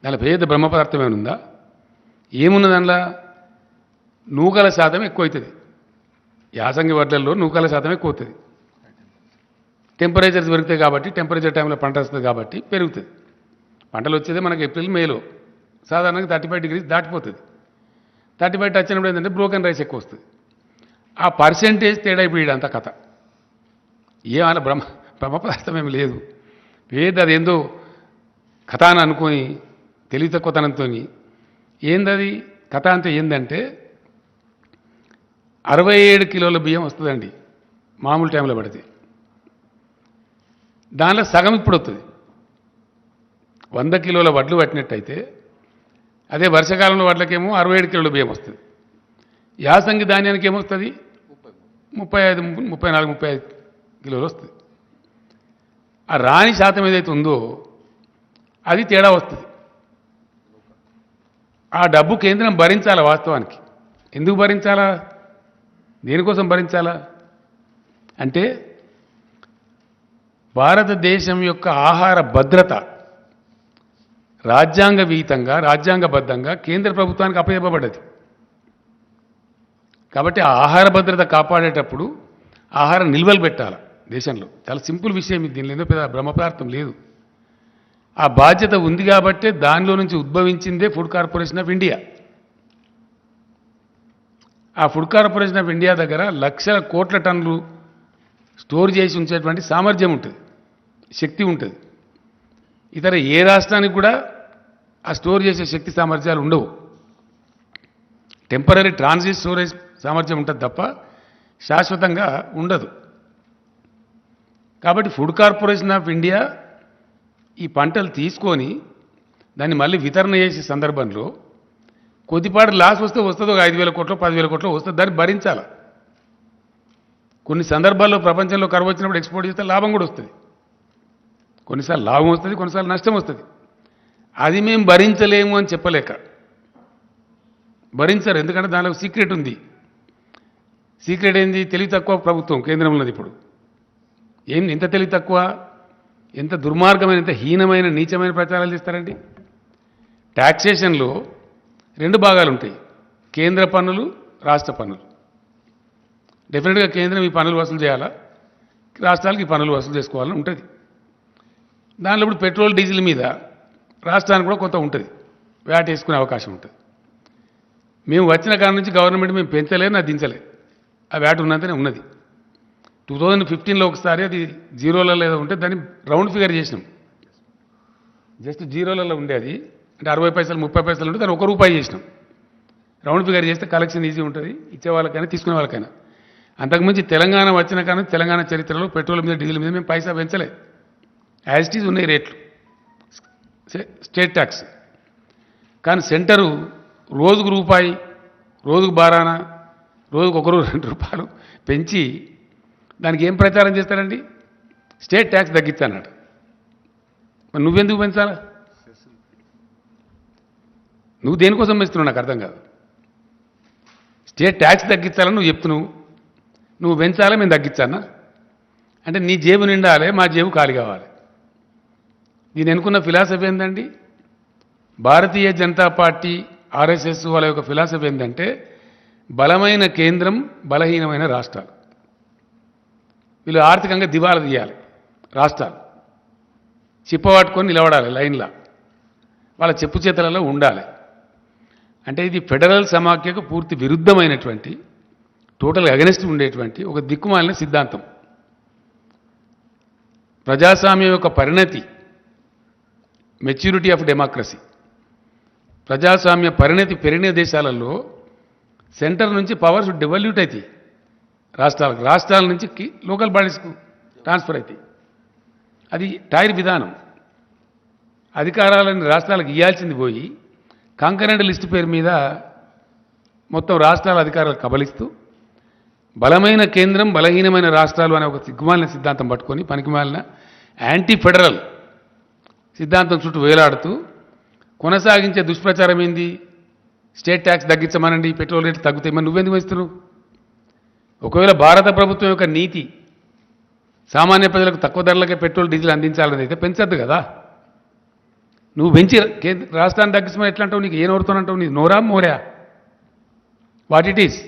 Speaker 4: దానిలో పేద బ్రహ్మ పదార్థం ఏమైనా ఉందా? ఏమున్నది దానిలో? నూకల శాతం ఎక్కువ అవుతుంది. యాసంగి వడ్లల్లో నూకల శాతం ఎక్కువ అవుతుంది. టెంపరేచర్స్ పెరుగుతాయి కాబట్టి, టెంపరేచర్ టైంలో పంట వస్తుంది కాబట్టి పెరుగుతుంది. పంటలు వచ్చేది మనకి ఏప్రిల్ మేలో సాధారణంగా 35 degrees దాటిపోతుంది. 35 టచ్ అయినప్పుడు ఏంటంటే బ్రోకెన్ రైస్ ఎక్కువ వస్తుంది. ఆ పర్సెంటేజ్ తేడా ఇప్పుడు అంత కథ. ఏమైనా బ్రహ్మ పదార్థం ఏమి లేదు. ఏది అది ఏందో కథ అని అనుకొని తెలివి తక్కువతనంతో ఏందది కథ అంటే ఏంటంటే 67 కిలోల బియ్యం వస్తుందండి మామూలు టైంలో పడితే. దానిలో సగం ఇప్పుడు వస్తుంది. 100 కిలోల వడ్లు పట్టినట్టయితే అదే వర్షాకాలంలో వడ్లకేమో 67 కిలోల బియ్యం వస్తుంది. యాసంగి ధాన్యానికి ఏమొస్తుంది? 35, 34, 35 కిలోలు వస్తుంది. ఆ రాణి శాతం ఏదైతే ఉందో అది తేడా వస్తుంది. ఆ డబ్బు కేంద్రం భరించాలా? వాస్తవానికి ఎందుకు భరించాలా? దేనికోసం భరించాలా అంటే భారతదేశం యొక్క ఆహార భద్రత రాజ్యాంగవిహితంగా రాజ్యాంగబద్ధంగా కేంద్ర ప్రభుత్వానికి అప్పచెప్పబడ్డది. కాబట్టి ఆ ఆహార భద్రత కాపాడేటప్పుడు ఆహార నిల్వలు పెట్టాలి దేశంలో. చాలా సింపుల్ విషయం ఇది. దీనిలో ఏదో పెద్ద బ్రహ్మపదార్థం లేదు. ఆ బాధ్యత ఉంది కాబట్టే దానిలో నుంచి ఉద్భవించిందే ఫుడ్ కార్పొరేషన్ ఆఫ్ ఇండియా. ఆ ఫుడ్ కార్పొరేషన్ ఆఫ్ ఇండియా దగ్గర లక్షల కోట్ల టన్నులు స్టోర్ చేసి ఉంచేటువంటి సామర్థ్యం ఉంటుంది, శక్తి ఉంటుంది. ఇతర ఏ రాష్ట్రానికి కూడా ఆ స్టోర్ చేసే శక్తి సామర్థ్యాలు ఉండవు. టెంపరీ ట్రాన్సిట్ స్టోరేజ్ సామర్థ్యం ఉంటుంది తప్ప శాశ్వతంగా ఉండదు. కాబట్టి ఫుడ్ కార్పొరేషన్ ఆఫ్ ఇండియా ఈ పంటలు తీసుకొని దాన్ని మళ్ళీ వితరణ చేసే సందర్భంలో కొద్దిపాటి లాస్ వస్తే వస్తుంది. ఒక 5,000 కోట్లు 10,000 కోట్లు వస్తుంది. దాన్ని భరించాలి. కొన్ని సందర్భాల్లో ప్రపంచంలో కరువు వచ్చినప్పుడు ఎక్స్పోర్ట్ చేస్తే లాభం కూడా వస్తుంది. కొన్నిసార్లు లాభం వస్తుంది, కొన్నిసార్లు నష్టం వస్తుంది. అది మేము భరించలేము అని చెప్పలేక భరించరు. ఎందుకంటే దానిలో సీక్రెట్ ఉంది. సీక్రెట్ ఏంది? తెలివి తక్కువ ప్రభుత్వం కేంద్రంలో ఇప్పుడు. ఏం ఎంత తెలివి తక్కువ, ఎంత దుర్మార్గమైన, ఎంత హీనమైన నీచమైన ప్రచారాలు చేస్తారండి. ట్యాక్సేషన్లో 2 భాగాలు ఉంటాయి, కేంద్ర పన్నులు, రాష్ట్ర పన్నులు. డెఫినెట్గా కేంద్రం ఈ పన్నులు వసూలు చేయాలా, రాష్ట్రాలకు ఈ పన్నులు వసూలు చేసుకోవాలని ఉంటుంది. దానిలో ఇప్పుడు పెట్రోల్ డీజిల్ మీద రాష్ట్రానికి కూడా కొంత ఉంటుంది, వ్యాట్ వేసుకునే అవకాశం ఉంటుంది. మేము వచ్చిన కాడ నుంచి గవర్నమెంట్ మేము పెంచలేదు, నాకు దించలే. ఆ వ్యాట్ ఉన్నంతనే ఉన్నది. 2015లో ఒకసారి అది జీరోలలో ఏదో ఉంటే దాన్ని రౌండ్ ఫిగర్ చేసినాం. జస్ట్ జీరోలలో ఉండేది అంటే 60 పైసలు 30 పైసలు ఉంటే దాన్ని ₹1 చేసినాం. రౌండ్ ఫిగర్ చేస్తే కలెక్షన్ ఈజీ ఉంటుంది, ఇచ్చే వాళ్ళకైనా తీసుకునే వాళ్ళకైనా. అంతకుమించి తెలంగాణ వచ్చిన కానీ తెలంగాణ చరిత్రలో పెట్రోల్ మీద డీజిల్ మీద మేము పైసా పెంచలే. యాజ్ ఇట్ ఈజ్ ఉన్నాయి రేట్లు, స్టేట్ ట్యాక్స్. కానీ సెంటరు రోజుకు ₹1, రోజుకు బారాన, రోజుకు ₹1, ₹2 పెంచి దానికి ఏం ప్రచారం చేస్తారండి? స్టేట్ ట్యాక్స్ తగ్గించానట. మరి నువ్వెందుకు పెంచాలా? నువ్వు దేనికోసం పెంచుతున్నావు నాకు అర్థం కాదు. స్టేట్ ట్యాక్స్ తగ్గించాలని నువ్వు చెప్తున్నావు, నువ్వు పెంచాలా మేము తగ్గించానా? అంటే నీ జేబు నిండాలి, మా జేబు ఖాళీ కావాలి. దీని ఎన్నుకున్న ఫిలాసఫీ ఏంటండి? భారతీయ జనతా పార్టీ ఆర్ఎస్ఎస్ వాళ్ళ యొక్క ఫిలాసఫీ ఏంటంటే బలమైన కేంద్రం, బలహీనమైన రాష్ట్రాలు. వీళ్ళు ఆర్థికంగా దివాలా తీయాలి. రాష్ట్రాలు చిప్పబట్టుకొని నిలబడాలి లైన్లా, వాళ్ళ చెప్పు చేతలలో ఉండాలి. అంటే ఇది ఫెడరల్ సమాఖ్యకు పూర్తి విరుద్ధమైనటువంటి, టోటల్ అగెనిస్ట్ ఉండేటువంటి ఒక దిక్కుమాలిన సిద్ధాంతం. ప్రజాస్వామ్యం యొక్క పరిణతి, మెచ్యూరిటీ ఆఫ్ డెమోక్రసీ, ప్రజాస్వామ్య పరిణతి పెరిగిన దేశాలలో సెంటర్ నుంచి పవర్స్ డెవల్యూట్ అవుతాయి రాష్ట్రాలకు, రాష్ట్రాల నుంచి లోకల్ బాడీస్కు ట్రాన్స్ఫర్ అవుతాయి. అది టైర్ విధానం. అధికారాలను రాష్ట్రాలకు ఇవ్వాల్సింది పోయి కాంకరెంట్ లిస్టు పేరు మీద మొత్తం రాష్ట్రాల అధికారాలు కబలిస్తూ బలమైన కేంద్రం, బలహీనమైన రాష్ట్రాలు అనే ఒక సిగ్గుమాలిన సిద్ధాంతం పట్టుకొని పనికిమాలిన యాంటీ ఫెడరల్ సిద్ధాంతం చుట్టూ వేలాడుతూ కొనసాగించే దుష్ప్రచారం ఏంది? స్టేట్ ట్యాక్స్ తగ్గించమనండి, పెట్రోల్ రేట్లు తగ్గుతాయి. మరి నువ్వెందుకు వేస్తున్నావు? ఒకవేళ భారత ప్రభుత్వం యొక్క నీతి సామాన్య ప్రజలకు తక్కువ ధరలకే పెట్రోల్ డీజిల్ అందించాలని అయితే పెంచద్దు కదా. నువ్వు పెంచి రాష్ట్రాన్ని తగ్గించమని ఎట్లా అంటావు? నీకు ఏ నోరుతోనంటావు? నీ నోరా మోరా? What it is?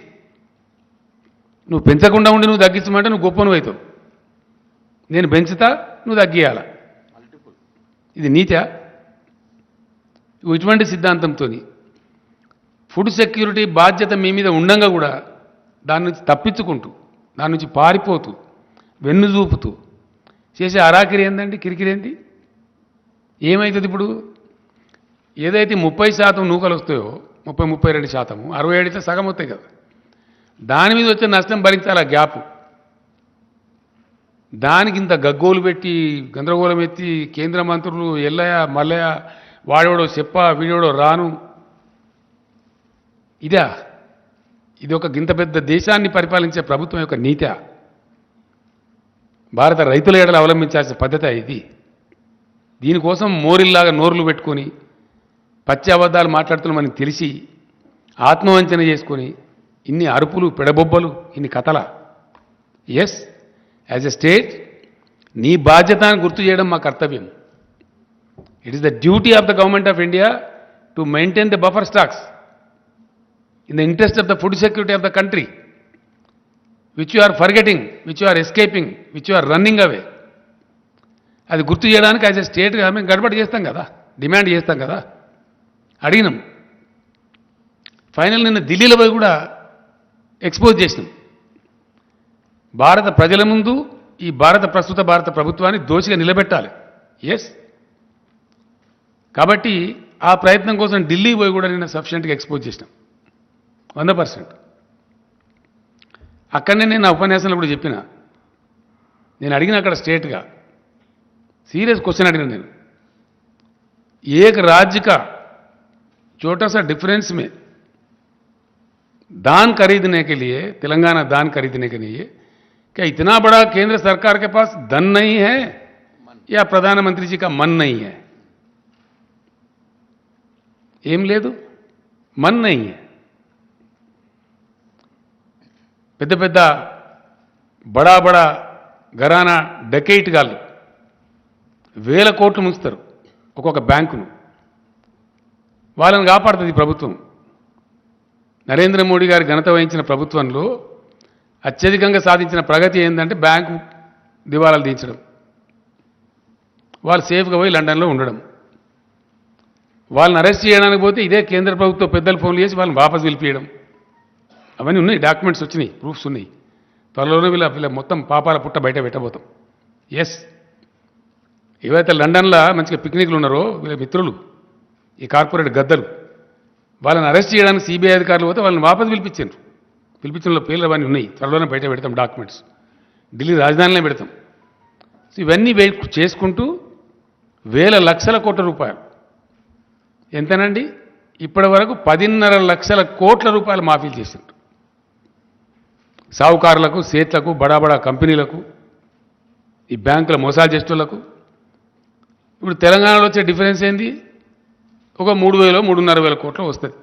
Speaker 4: నువ్వు పెంచకుండా ఉండి నువ్వు తగ్గించమంటే నువ్వు గొప్ప నువ్వు అవుతావు. నేను పెంచుతా, నువ్వు తగ్గియాల. ఇది నీతా? ఇటువంటి సిద్ధాంతంతో ఫుడ్ సెక్యూరిటీ బాధ్యత మీ మీద ఉండంగా కూడా దాని నుంచి తప్పించుకుంటూ, దాని నుంచి పారిపోతూ, వెన్ను చూపుతూ చేసే అరాకిరి ఏందండి? కిరికిరి ఏంటి? ఏమవుతుంది ఇప్పుడు? ఏదైతే 30% నూకలు వస్తాయో 32%, 67 సగం వస్తాయి కదా, దాని మీద వచ్చే నష్టం భరించాలి ఆ గ్యాప్. దానికి ఇంత గగ్గోలు పెట్టి గందరగోళం ఎత్తి కేంద్ర మంత్రులు ఎల్లయ్య మల్లయ్య వాడేవాడో చెప్ప వీడోడో రాను, ఇదా? ఇది ఒక గింత పెద్ద దేశాన్ని పరిపాలించే ప్రభుత్వం యొక్క నీతి? భారత రైతుల ఏడలు అవలంబించాల్సిన పద్ధతి ఇది. దీనికోసం మోరిల్లాగా నోర్లు పెట్టుకొని పచ్చి అబద్ధాలు మాట్లాడుతున్నామని తెలిసి ఆత్మవంచన చేసుకొని ఇన్ని అరుపులు పెడబొబ్బలు, ఇన్ని కథల? ఎస్, యాజ్ ఎ స్టేట్ నీ బాధ్యతను గుర్తు చేయడం మా కర్తవ్యం. It is the duty of the government of India to maintain the buffer stocks in the interest of the food security of the country, which you are forgetting, which you are escaping, which you are running away. అది గుర్తు చేయడానికి as a స్టేట్గా మేము గడబడి చేస్తాం కదా, demand చేస్తాం కదా, అడిగినాం. Final నిన్న ఢిల్లీలో పోయి కూడా ఎక్స్పోజ్ చేసినాం. భారత ప్రజల ముందు ఈ ప్రస్తుత భారత ప్రభుత్వాన్ని దోషిగా నిలబెట్టాలి. ఎస్, కాబట్టి ఆ ప్రయత్నం కోసం ఢిల్లీ పోయి కూడా నిన్న సఫిషియెంట్గా ఎక్స్పోజ్ చేసినాం 100%. అక్కడనే నేను నా ఉపన్యాసంలో కూడా చెప్పిన, నేను అడిగిన అక్కడ స్ట్రేట్గా సీరియస్ క్వశ్చన్ అడిగిన నేను, एक राज्य का छोटा सा डिफरेंस में दान खरीदने के लिए, तेलंगाना दान खरीदने के लिए क्या इतना बड़ा केंद्र सरकार के पास धन नहीं है या प्रधानमंत्री जी का मन नहीं है? ఏం లేదు, मन नहीं है. పెద్ద పెద్ద బడా బడా ఘరానా డకెయిట్ గాళ్ళు వేల కోట్లు ముంచుతారు ఒక్కొక్క బ్యాంకును. వాళ్ళని కాపాడుతుంది ప్రభుత్వం. నరేంద్ర మోడీ గారి ఘనత వహించిన ప్రభుత్వంలో అత్యధికంగా సాధించిన ప్రగతి ఏంటంటే బ్యాంకు దివాలాలు తీర్చడం, వాళ్ళు సేఫ్గా పోయి లండన్లో ఉండడం. వాళ్ళని అరెస్ట్ చేయడానికి పోతే ఇదే కేంద్ర ప్రభుత్వం పెద్దలు ఫోన్లు చేసి వాళ్ళని వాపసు పిలిపియడం. అవన్నీ ఉన్నాయి, డాక్యుమెంట్స్ వచ్చినాయి, ప్రూఫ్స్ ఉన్నాయి. త్వరలోనే వీళ్ళ మొత్తం పాపాల పుట్ట బయట పెట్టబోతాం. ఎస్, ఏవైతే లండన్లో మంచిగా పిక్నిక్లు ఉన్నారో వీళ్ళ మిత్రులు, ఈ కార్పొరేట్ గద్దలు, వాళ్ళని అరెస్ట్ చేయడానికి సిబిఐ అధికారులు పోతే వాళ్ళని వాపసు పిలిపించడంలో పేర్లు అవన్నీ ఉన్నాయి. త్వరలోనే బయట పెడతాం డాక్యుమెంట్స్, ఢిల్లీ రాజధానిలో పెడతాం. సో ఇవన్నీ చేసుకుంటూ వేల లక్షల కోట్ల రూపాయలు, ఎంతనండి ఇప్పటి వరకు 10.5 లక్షల కోట్ల రూపాయలు మాఫీలు చేశారు సావుకారులకు, సేట్లకు, బడా బడా కంపెనీలకు, ఈ బ్యాంకుల మోసాలు చేసేటోళ్లకు. ఇప్పుడు తెలంగాణలో వచ్చే డిఫరెన్స్ ఏంది? ఒక 3,000 3,500 కోట్లు వస్తుంది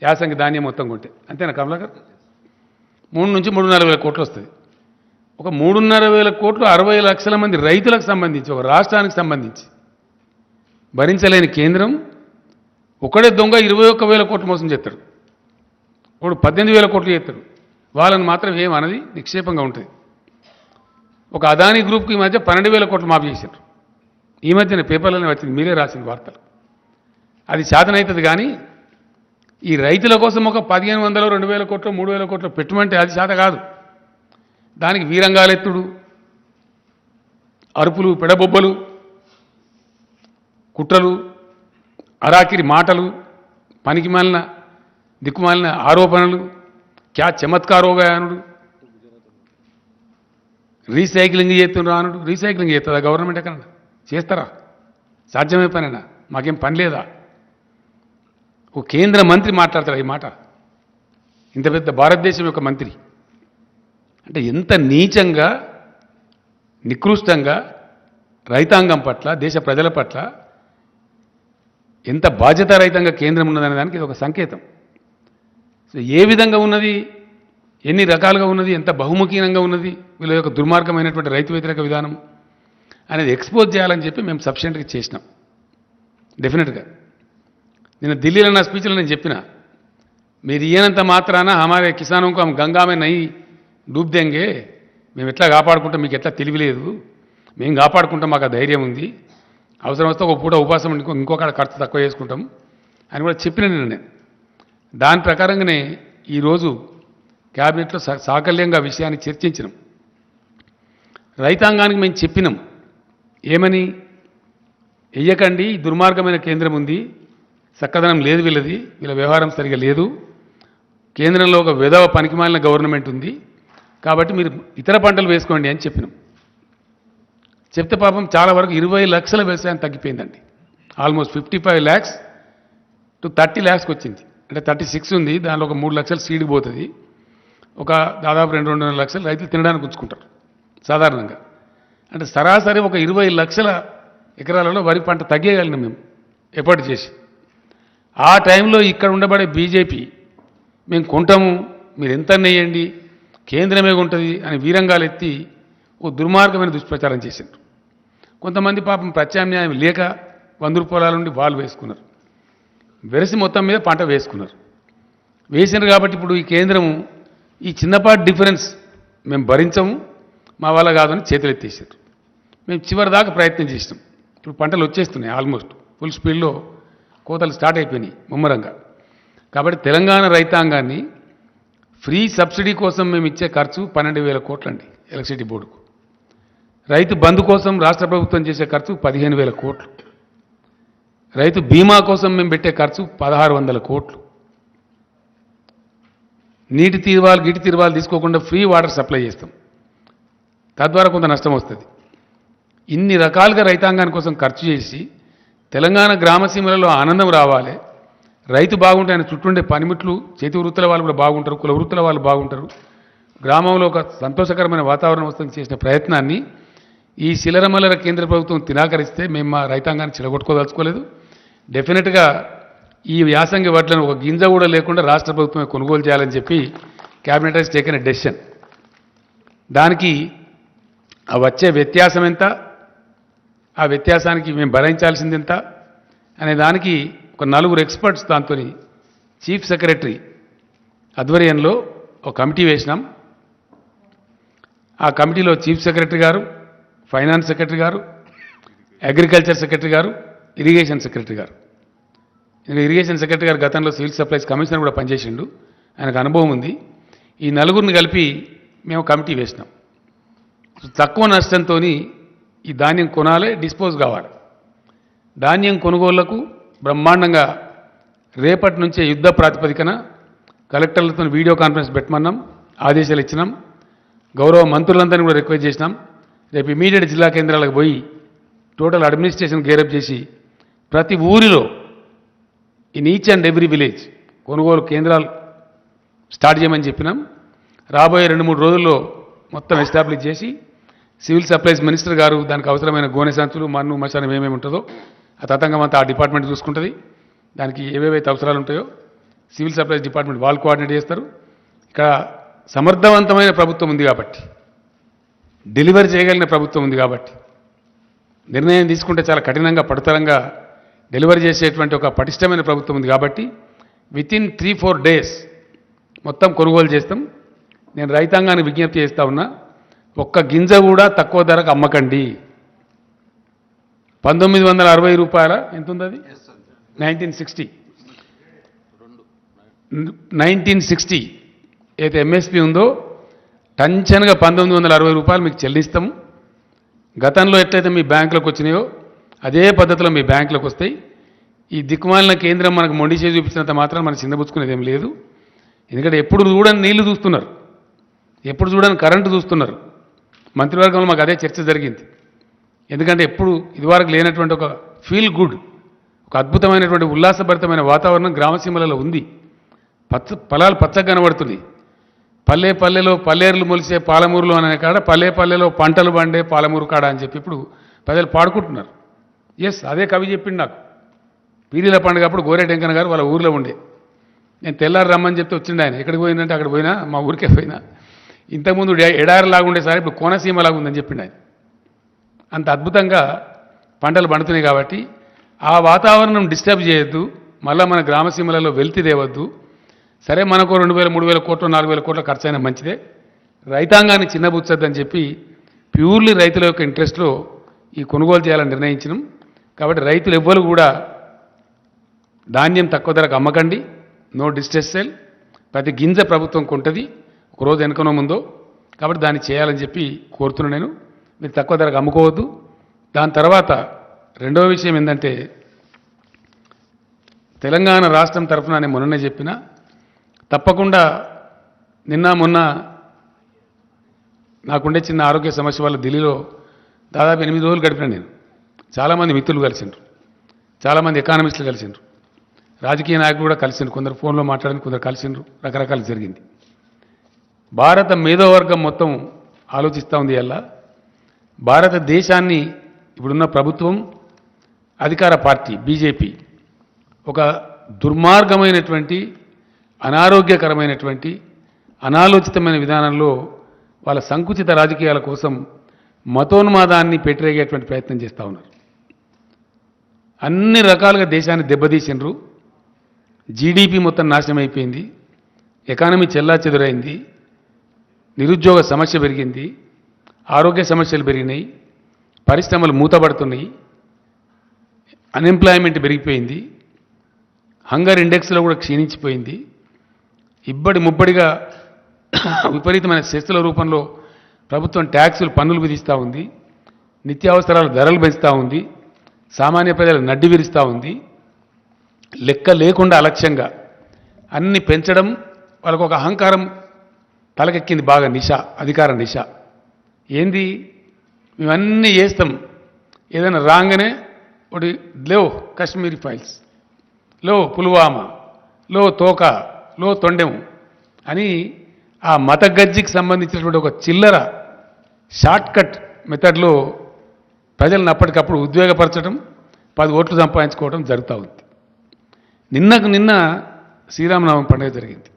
Speaker 4: యాసంగి ధాన్యం మొత్తం కొంటే, అంతేనా కమలాకర్? 3 నుంచి 3,500 కోట్లు వస్తుంది. ఒక 3,500 కోట్లు 60 లక్షల మంది రైతులకు సంబంధించి, ఒక రాష్ట్రానికి సంబంధించి భరించలేని కేంద్రం ఒకడే దొంగ 21,000 కోట్లు మోసం చేస్తాడు, ఒకడు 18,000 కోట్లు చేస్తాడు. వాళ్ళని మాత్రం ఏమన్నది నిక్షేపంగా ఉంటుంది. ఒక అదానీ గ్రూప్కి ఈ మధ్య 12,000 కోట్లు మాఫీ చేశారు. ఈ మధ్యన పేపర్లోనే వచ్చింది, మీరే రాసిన వార్తలు. అది శాతనవుతుంది కానీ ఈ రైతుల కోసం ఒక 1,500 2,000 కోట్లు 3,000 కోట్లు పెట్టుమంటే అది శాత కాదు. దానికి వీరంగాలెత్తుడు, అరుపులు, పెడబొబ్బలు, కుట్రలు, అరాకిరి మాటలు, పనికిమాలిన దిక్కుమాలిన ఆరోపణలు, క్యా చమత్కారోగానుడు, రీసైక్లింగ్ చేస్తున్నారు అనుడు. రీసైక్లింగ్ చేస్తుందా గవర్నమెంట్? ఎక్కడ చేస్తారా? సాధ్యమే పనేనా? మాకేం పని లేదా? ఓ కేంద్ర మంత్రి మాట్లాడతాడు ఈ మాట, ఇంత పెద్ద భారతదేశం యొక్క మంత్రి. అంటే ఎంత నీచంగా, నికృష్టంగా రైతాంగం పట్ల, దేశ ప్రజల పట్ల ఎంత బాధ్యతారహితంగా కేంద్రం ఉన్నదనే దానికి ఇది ఒక సంకేతం. సో ఏ విధంగా ఉన్నది, ఎన్ని రకాలుగా ఉన్నది, ఎంత బహుముఖీనంగా ఉన్నది, వీళ్ళ యొక్క దుర్మార్గమైనటువంటి రైతు వ్యతిరేక విధానం అనేది ఎక్స్పోజ్ చేయాలని చెప్పి మేము సఫిషియెంట్గా చేసినాం. డెఫినెట్గా నేను ఢిల్లీలో నా స్పీచ్లో నేను చెప్పిన మీరు ఇయ్యనంత మాత్రాన హమారే కిసానోं को हम गंगा में नहीं डूब देंगे మేము ఎట్లా కాపాడుకుంటాం మీకు ఎట్లా తెలియలేదు మేము కాపాడుకుంటాం మాకు ఆ ధైర్యం ఉంది అవసరం వస్తే ఒక పూట ఉపాసం ఇంకొక ఖర్చు తక్కువ చేసుకుంటాం అని కూడా చెప్పిన నేను దాని ప్రకారంగానే ఈరోజు క్యాబినెట్లో సాకల్యంగా విషయాన్ని చర్చించినాం రైతాంగానికి మేము చెప్పినాం ఏమని వెయ్యకండి దుర్మార్గమైన కేంద్రం ఉంది చక్కదనం లేదు వీళ్ళ వ్యవహారం సరిగా లేదు కేంద్రంలో ఒక విధవ పనికిమాలిన గవర్నమెంట్ ఉంది కాబట్టి మీరు ఇతర పంటలు వేసుకోండి అని చెప్పినాం చెప్తే పాపం చాలా వరకు 20 లక్షల వ్యవసాయం తగ్గిపోయిందండి ఆల్మోస్ట్ 55 lakhs to 30 lakhs వచ్చింది అంటే 36 ఉంది దానిలో ఒక 3 లక్షలు సీడ్కి పోతుంది ఒక దాదాపు 2-2.5 లక్షలు రైతులు తినడానికి ఉంచుకుంటారు సాధారణంగా అంటే సరాసరి ఒక 20 లక్షల ఎకరాలలో వరి పంట తగ్గేయగలిగినాం మేము ఎఫర్ట్ చేసి ఆ టైంలో ఇక్కడ ఉండబడే బీజేపీ మేము కొంటాము మీరు ఎంత నెయ్యండి కేంద్రమే ఉంటుంది అని వీరంగాలు ఎత్తి ఓ దుర్మార్గమైన దుష్ప్రచారం చేశారు కొంతమంది పాపం ప్రత్యామ్నాయం లేక 100 పొలాల నుండి వాళ్ళు వేసుకున్నారు వెరసి మొత్తం మీద పంట వేసుకున్నారు వేసినారు కాబట్టి ఇప్పుడు ఈ కేంద్రం ఈ చిన్నపాటి డిఫరెన్స్ మేము భరించము మా వల్ల కాదని చేతులు ఎత్తేసారు మేము చివరి దాకా ప్రయత్నం చేసినాం ఇప్పుడు పంటలు వచ్చేస్తున్నాయి ఆల్మోస్ట్ ఫుల్ స్పీడ్లో కోతలు స్టార్ట్ అయిపోయినాయి ముమ్మరంగా కాబట్టి తెలంగాణ రైతాంగాన్ని ఫ్రీ సబ్సిడీ కోసం మేము ఇచ్చే ఖర్చు 12,000 కోట్లండి ఎలక్ట్రిసిటీ బోర్డుకు రైతు బంధు కోసం రాష్ట్ర ప్రభుత్వం చేసే ఖర్చు 15,000 కోట్లు రైతు బీమా కోసం మేము పెట్టే ఖర్చు 1,600 కోట్లు నీటి తీరువాలు తీసుకోకుండా ఫ్రీ వాటర్ సప్లై చేస్తాం తద్వారా కొంత నష్టం వస్తుంది ఇన్ని రకాలుగా రైతాంగాని కోసం ఖర్చు చేసి తెలంగాణ గ్రామసీమలలో ఆనందం రావాలి రైతు బాగుంటే ఆయన చుట్టూండే పనిముట్లు చేతి వృత్తుల వాళ్ళు కూడా బాగుంటారు కుల వృత్తుల వాళ్ళు బాగుంటారు గ్రామంలో ఒక సంతోషకరమైన వాతావరణం వస్తుంది చేసిన ప్రయత్నాన్ని ఈ శిలరమల్లర కేంద్ర ప్రభుత్వం తినాకరిస్తే మేము మా రైతాంగాన్ని చెడగొట్టుకోదలుచుకోలేదు డెఫినెట్గా ఈ యాసంగి వడ్లను ఒక గింజ కూడా లేకుండా రాష్ట్ర ప్రభుత్వమే కొనుగోలు చేయాలని చెప్పి cabinet has taken a decision దానికి ఆ వచ్చే వ్యత్యాసం ఎంత ఆ వ్యత్యాసానికి మేము భరించాల్సింది ఎంత అనే దానికి ఒక 4 ఎక్స్పర్ట్స్ దాంతో చీఫ్ సెక్రటరీ ఆధ్వర్యంలో ఒక కమిటీ వేసినాం ఆ కమిటీలో చీఫ్ సెక్రటరీ గారు ఫైనాన్స్ సెక్రటరీ గారు అగ్రికల్చర్ సెక్రటరీ గారు ఇరిగేషన్ సెక్రటరీ గారు ఇరిగేషన్ సెక్రటరీ గారు గతంలో సివిల్ సప్లైస్ కమిషనర్ కూడా పనిచేసిండు ఆయనకు అనుభవం ఉంది ఈ నలుగురిని కలిపి మేము కమిటీ వేసినాం తక్కువ నష్టంతో ఈ ధాన్యం కొనాలి డిస్పోజ్ కావాలి ధాన్యం కొనుగోళ్లకు బ్రహ్మాండంగా రేపటి నుంచే యుద్ధ ప్రాతిపదికన కలెక్టర్లతో వీడియో కాన్ఫరెన్స్ పెట్టమన్నాం ఆదేశాలు ఇచ్చినాం గౌరవ మంత్రులందరినీ కూడా రిక్వెస్ట్ చేసినాం రేపు ఇమీడియట్ జిల్లా కేంద్రాలకు పోయి టోటల్ అడ్మినిస్ట్రేషన్ గేరప్ చేసి ప్రతి ఊరిలో in each and every village కొనుగోలు కేంద్రాలు స్టార్ట్ చేయమని చెప్పినాం రాబోయే 2-3 రోజుల్లో మొత్తం ఎస్టాబ్లిష్ చేసి సివిల్ సప్లైస్ మినిస్టర్ గారు దానికి అవసరమైన గోనె సంచులు మన్ను మశానం ఏమేమి ఉంటుందో ఆ తతంగం అంతా ఆ డిపార్ట్మెంట్ చూసుకుంటుంది దానికి ఏవేవైతే అవసరాలు ఉంటాయో సివిల్ సప్లైస్ డిపార్ట్మెంట్ వాళ్ళు కోఆర్డినేట్ చేస్తారు ఇక్కడ సమర్థవంతమైన ప్రభుత్వం ఉంది కాబట్టి డెలివరీ చేయగలిగిన ప్రభుత్వం ఉంది కాబట్టి నిర్ణయం తీసుకుంటే చాలా కఠినంగా పడుతరంగా డెలివరీ చేసేటువంటి ఒక పటిష్టమైన ప్రభుత్వం ఉంది కాబట్టి వితిన్ 3-4 days మొత్తం కొనుగోలు చేస్తాం నేను రైతాంగాన్ని విజ్ఞప్తి చేస్తా ఉన్నా ఒక్క గింజ కూడా తక్కువ ధరకు అమ్మకండి 1960 రూపాయల ఎంత ఉంది అది 1960 అయితే ఎంఎస్పి ఉందో టంచన్గా 1960 రూపాయలు మీకు చెల్లిస్తాము గతంలో ఎట్లయితే మీ బ్యాంకులకు వచ్చినాయో అదే పద్ధతిలో మీ బ్యాంకులకు వస్తాయి ఈ దిక్కుమాలిన కేంద్రం మనకు మొండి చేసి చూపించినంత మాత్రం మనం చిన్నబుచ్చుకునేది ఏం లేదు ఎందుకంటే ఎప్పుడు చూడని నీళ్లు చూస్తున్నారు ఎప్పుడు చూడని కరెంటు చూస్తున్నారు మంత్రివర్గంలో మాకు అదే చర్చ జరిగింది ఎందుకంటే ఎప్పుడు ఇదివరకు లేనటువంటి ఒక ఫీల్ గుడ్ ఒక అద్భుతమైనటువంటి ఉల్లాసభరితమైన వాతావరణం గ్రామసీమలలో ఉంది పొలాలు పచ్చగా కనబడుతుంది పల్లెలో పల్లేరులు మొలిసే పాలమూరులో అనే కాడ పల్లెలో పంటలు పండే పాలమూరు కాడ అని చెప్పి ఇప్పుడు ప్రజలు పాడుకుంటున్నారు ఎస్ అదే కవి చెప్పిండు నాకు పీరీల పండుగ అప్పుడు గోరేటెంకన్న గారు వాళ్ళ ఊరిలో ఉండే నేను తెల్లారు రమ్మని చెప్తే వచ్చిండు ఆయన ఎక్కడికి పోయిందంటే అక్కడ పోయినా మా ఊరికే పోయినా ఇంతకుముందు ఎడారిలాగా ఉండేసారి ఇప్పుడు కోనసీమలాగా ఉందని చెప్పిండు ఆయన అంత అద్భుతంగా పంటలు పండుతున్నాయి కాబట్టి ఆ వాతావరణం డిస్టర్బ్ చేయొద్దు, మళ్ళీ మన గ్రామసీమలలో వెల్తి తేవద్దు. సరే మనకు 2,000 3,000 కోట్లు 4,000 కోట్ల ఖర్చు అయినా మంచిదే, రైతాంగాన్ని చిన్నబుచ్చొద్దని చెప్పి ప్యూర్లీ రైతుల యొక్క ఇంట్రెస్ట్లో ఈ కొనుగోలు చేయాలని నిర్ణయించినాం. కాబట్టి రైతులు ఎవ్వరు కూడా ధాన్యం తక్కువ ధరకు అమ్మకండి, నో డిస్ట్రెస్ సేల్. ప్రతి గింజ ప్రభుత్వం కొంటది, ఒకరోజు వెనుకనో ముందో. కాబట్టి దాన్ని చేయాలని చెప్పి కోరుతున్నాను నేను. మీరు తక్కువ ధరకు అమ్ముకోవద్దు. దాని తర్వాత రెండవ విషయం ఏంటంటే, తెలంగాణ రాష్ట్రం తరఫున నేను మొన్ననే చెప్పిన, తప్పకుండా నిన్న మొన్న నాకుండే చిన్న ఆరోగ్య సమస్య వల్ల ఢిల్లీలో దాదాపు 8 రోజులు గడిపిన నేను. చాలామంది మిత్రులు కలిసిండ్రు, చాలామంది ఎకానమిస్టులు కలిసిండ్రు, రాజకీయ నాయకులు కూడా కలిసిండ్రు, కొందరు ఫోన్లో మాట్లాడింది, కొందరు కలిసిండ్రు, రకరకాలు జరిగింది. భారత మేధోవర్గం మొత్తం ఆలోచిస్తూ ఉంది. అలా భారతదేశాన్ని ఇప్పుడున్న ప్రభుత్వం, అధికార పార్టీ బీజేపీ ఒక దుర్మార్గమైనటువంటి, అనారోగ్యకరమైనటువంటి, అనాలోచితమైన విధానంలో వాళ్ళ సంకుచిత రాజకీయాల కోసం మతోన్మాదాన్ని పెట్టిరేగేటువంటి ప్రయత్నం చేస్తూ ఉన్నారు. అన్ని రకాలుగా దేశాన్ని దెబ్బతీసిండ్రు. జీడిపి మొత్తం నాశనం అయిపోయింది, ఎకానమీ చెల్లాచెదురైంది, నిరుద్యోగ సమస్య పెరిగింది, ఆరోగ్య సమస్యలు పెరిగినాయి, పరిశ్రమలు మూతపడుతున్నాయి, అన్ఎంప్లాయ్మెంట్ పెరిగిపోయింది, హంగర్ ఇండెక్స్లో కూడా క్షీణించిపోయింది. ఇబ్బడి ముబ్బడిగా విపరీతమైన సెస్సుల రూపంలో ప్రభుత్వం ట్యాక్సులు పన్నులు విధిస్తూ ఉంది, నిత్యావసరాల ధరలు పెంచుతూ ఉంది, సామాన్య ప్రజలు నడ్డి విరుస్తూ ఉంది. లెక్క లేకుండా అలక్ష్యంగా అన్ని పెంచడం, వాళ్ళకు ఒక అహంకారం తలకెక్కింది బాగా, నిష, అధికార నిష. ఏంది, మేమన్నీ చేస్తాం, ఏదైనా రాగానే ఒకటి లేవు కాశ్మీరీ ఫైల్స్, లో పుల్వామా, లో తోక, లో తొండెం అని ఆ మత గజ్జికి సంబంధించినటువంటి ఒక చిల్లర షార్ట్కట్ మెథడ్లో ప్రజలను అప్పటికప్పుడు ఉద్వేగపరచడం, 10 ఓట్లు సంపాదించుకోవడం జరుగుతూ ఉంది. నిన్న శ్రీరామనవమి పండుగ జరిగింది.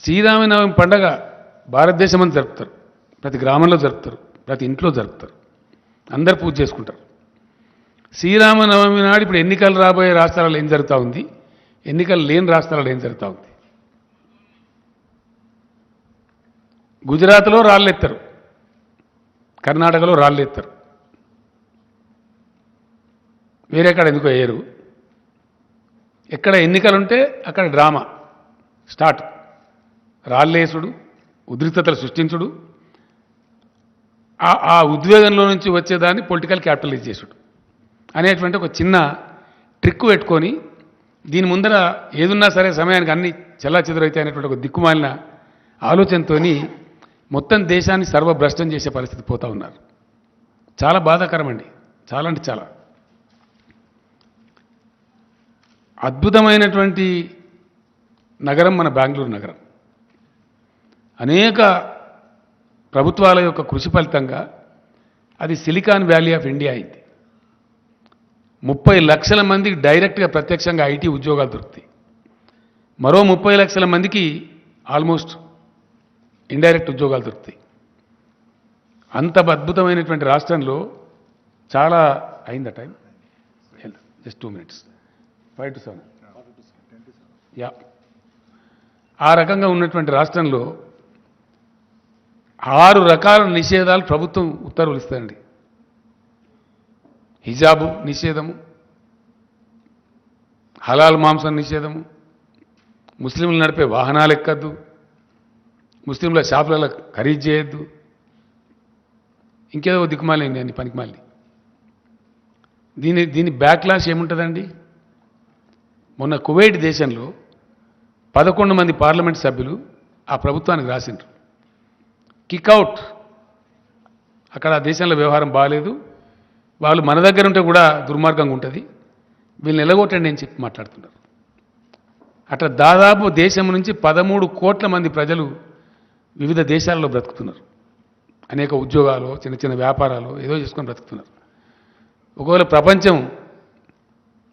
Speaker 4: శ్రీరామనవమి పండుగ భారతదేశం అంతా జరుపుతారు, ప్రతి గ్రామంలో జరుపుతారు, ప్రతి ఇంట్లో జరుపుతారు, అందరు పూజ చేసుకుంటారు. శ్రీరామనవమి నాడు ఇప్పుడు ఎన్నికలు రాబోయే రాష్ట్రాలలో ఏం జరుగుతూ ఉంది, ఎన్నికలు లేని రాష్ట్రాలలో ఏం జరుగుతూ ఉంది. గుజరాత్లో రాళ్ళెత్తారు, కర్ణాటకలో రాళ్ళెత్తారు, వేరే కాడ ఎందుకో వేయరు. ఎక్కడ ఎన్నికలుంటే అక్కడ డ్రామా స్టార్ట్, రాళ్ళేసుడు, ఉద్రిక్తతలు సృష్టించుడు, ఆ ఉద్వేగంలో నుంచి వచ్చేదాన్ని పొలిటికల్ క్యాపిటలైజ్ చేసుడు అనేటువంటి ఒక చిన్న ట్రిక్ పెట్టుకొని, దీని ముందర ఏదున్నా సరే సమయానికి అన్ని చెల్లాచెదురైతే అనేటువంటి ఒక దిక్కుమాలిన ఆలోచనతో మొత్తం దేశాన్ని సర్వభ్రష్టం చేసే పరిస్థితి పోతూ ఉన్నారు. చాలా బాధాకరం అండి, చాలా అంటే చాలా. అద్భుతమైనటువంటి నగరం మన బెంగళూరు నగరం. అనేక ప్రభుత్వాల యొక్క కృషి ఫలితంగా అది సిలికాన్ వ్యాలీ ఆఫ్ ఇండియా అయింది. 30 లక్షల మందికి డైరెక్ట్గా ప్రత్యక్షంగా ఐటీ ఉద్యోగాలు దొరుకుతాయి. మరో 30 లక్షల మందికి ఆల్మోస్ట్ ఇండైరెక్ట్ ఉద్యోగాలు దొరుకుతాయి. అంత అద్భుతమైనటువంటి రాష్ట్రంలో చాలా అయిందా time, just 2 minutes, 5 to 7, yeah. ఆ రకంగా ఉన్నటువంటి రాష్ట్రంలో 6 రకాల నిషేధాలు ప్రభుత్వం ఉత్తర్వులు ఇస్తారండి. హిజాబు నిషేధము, హలాల్ మాంసం నిషేధము, ముస్లింలు నడిపే వాహనాలు ఎక్కద్దు, ముస్లింల షాపులలో ఖరీదు చేయొద్దు, ఇంకేదో దిక్కుమాలింది అండి పనికిమాలి. దీని బ్యాక్లాష్ ఏముంటుందండి? మొన్న కువైట్ దేశంలో 11 మంది పార్లమెంట్ సభ్యులు ఆ ప్రభుత్వానికి రాసిండ్రు, కిక్అవుట్. అక్కడ ఆ దేశంలో వ్యవహారం బాగాలేదు, వాళ్ళు మన దగ్గర ఉంటే కూడా దుర్మార్గంగా ఉంటుంది, వీళ్ళని ఎలగొట్టండి అని చెప్పి మాట్లాడుతున్నారు. అట్లా దాదాపు దేశం నుంచి 13 కోట్ల మంది ప్రజలు వివిధ దేశాల్లో బ్రతుకుతున్నారు. అనేక ఉద్యోగాలు, చిన్న చిన్న వ్యాపారాలు ఏదో చేసుకొని బ్రతుకుతున్నారు. ఒకవేళ ప్రపంచం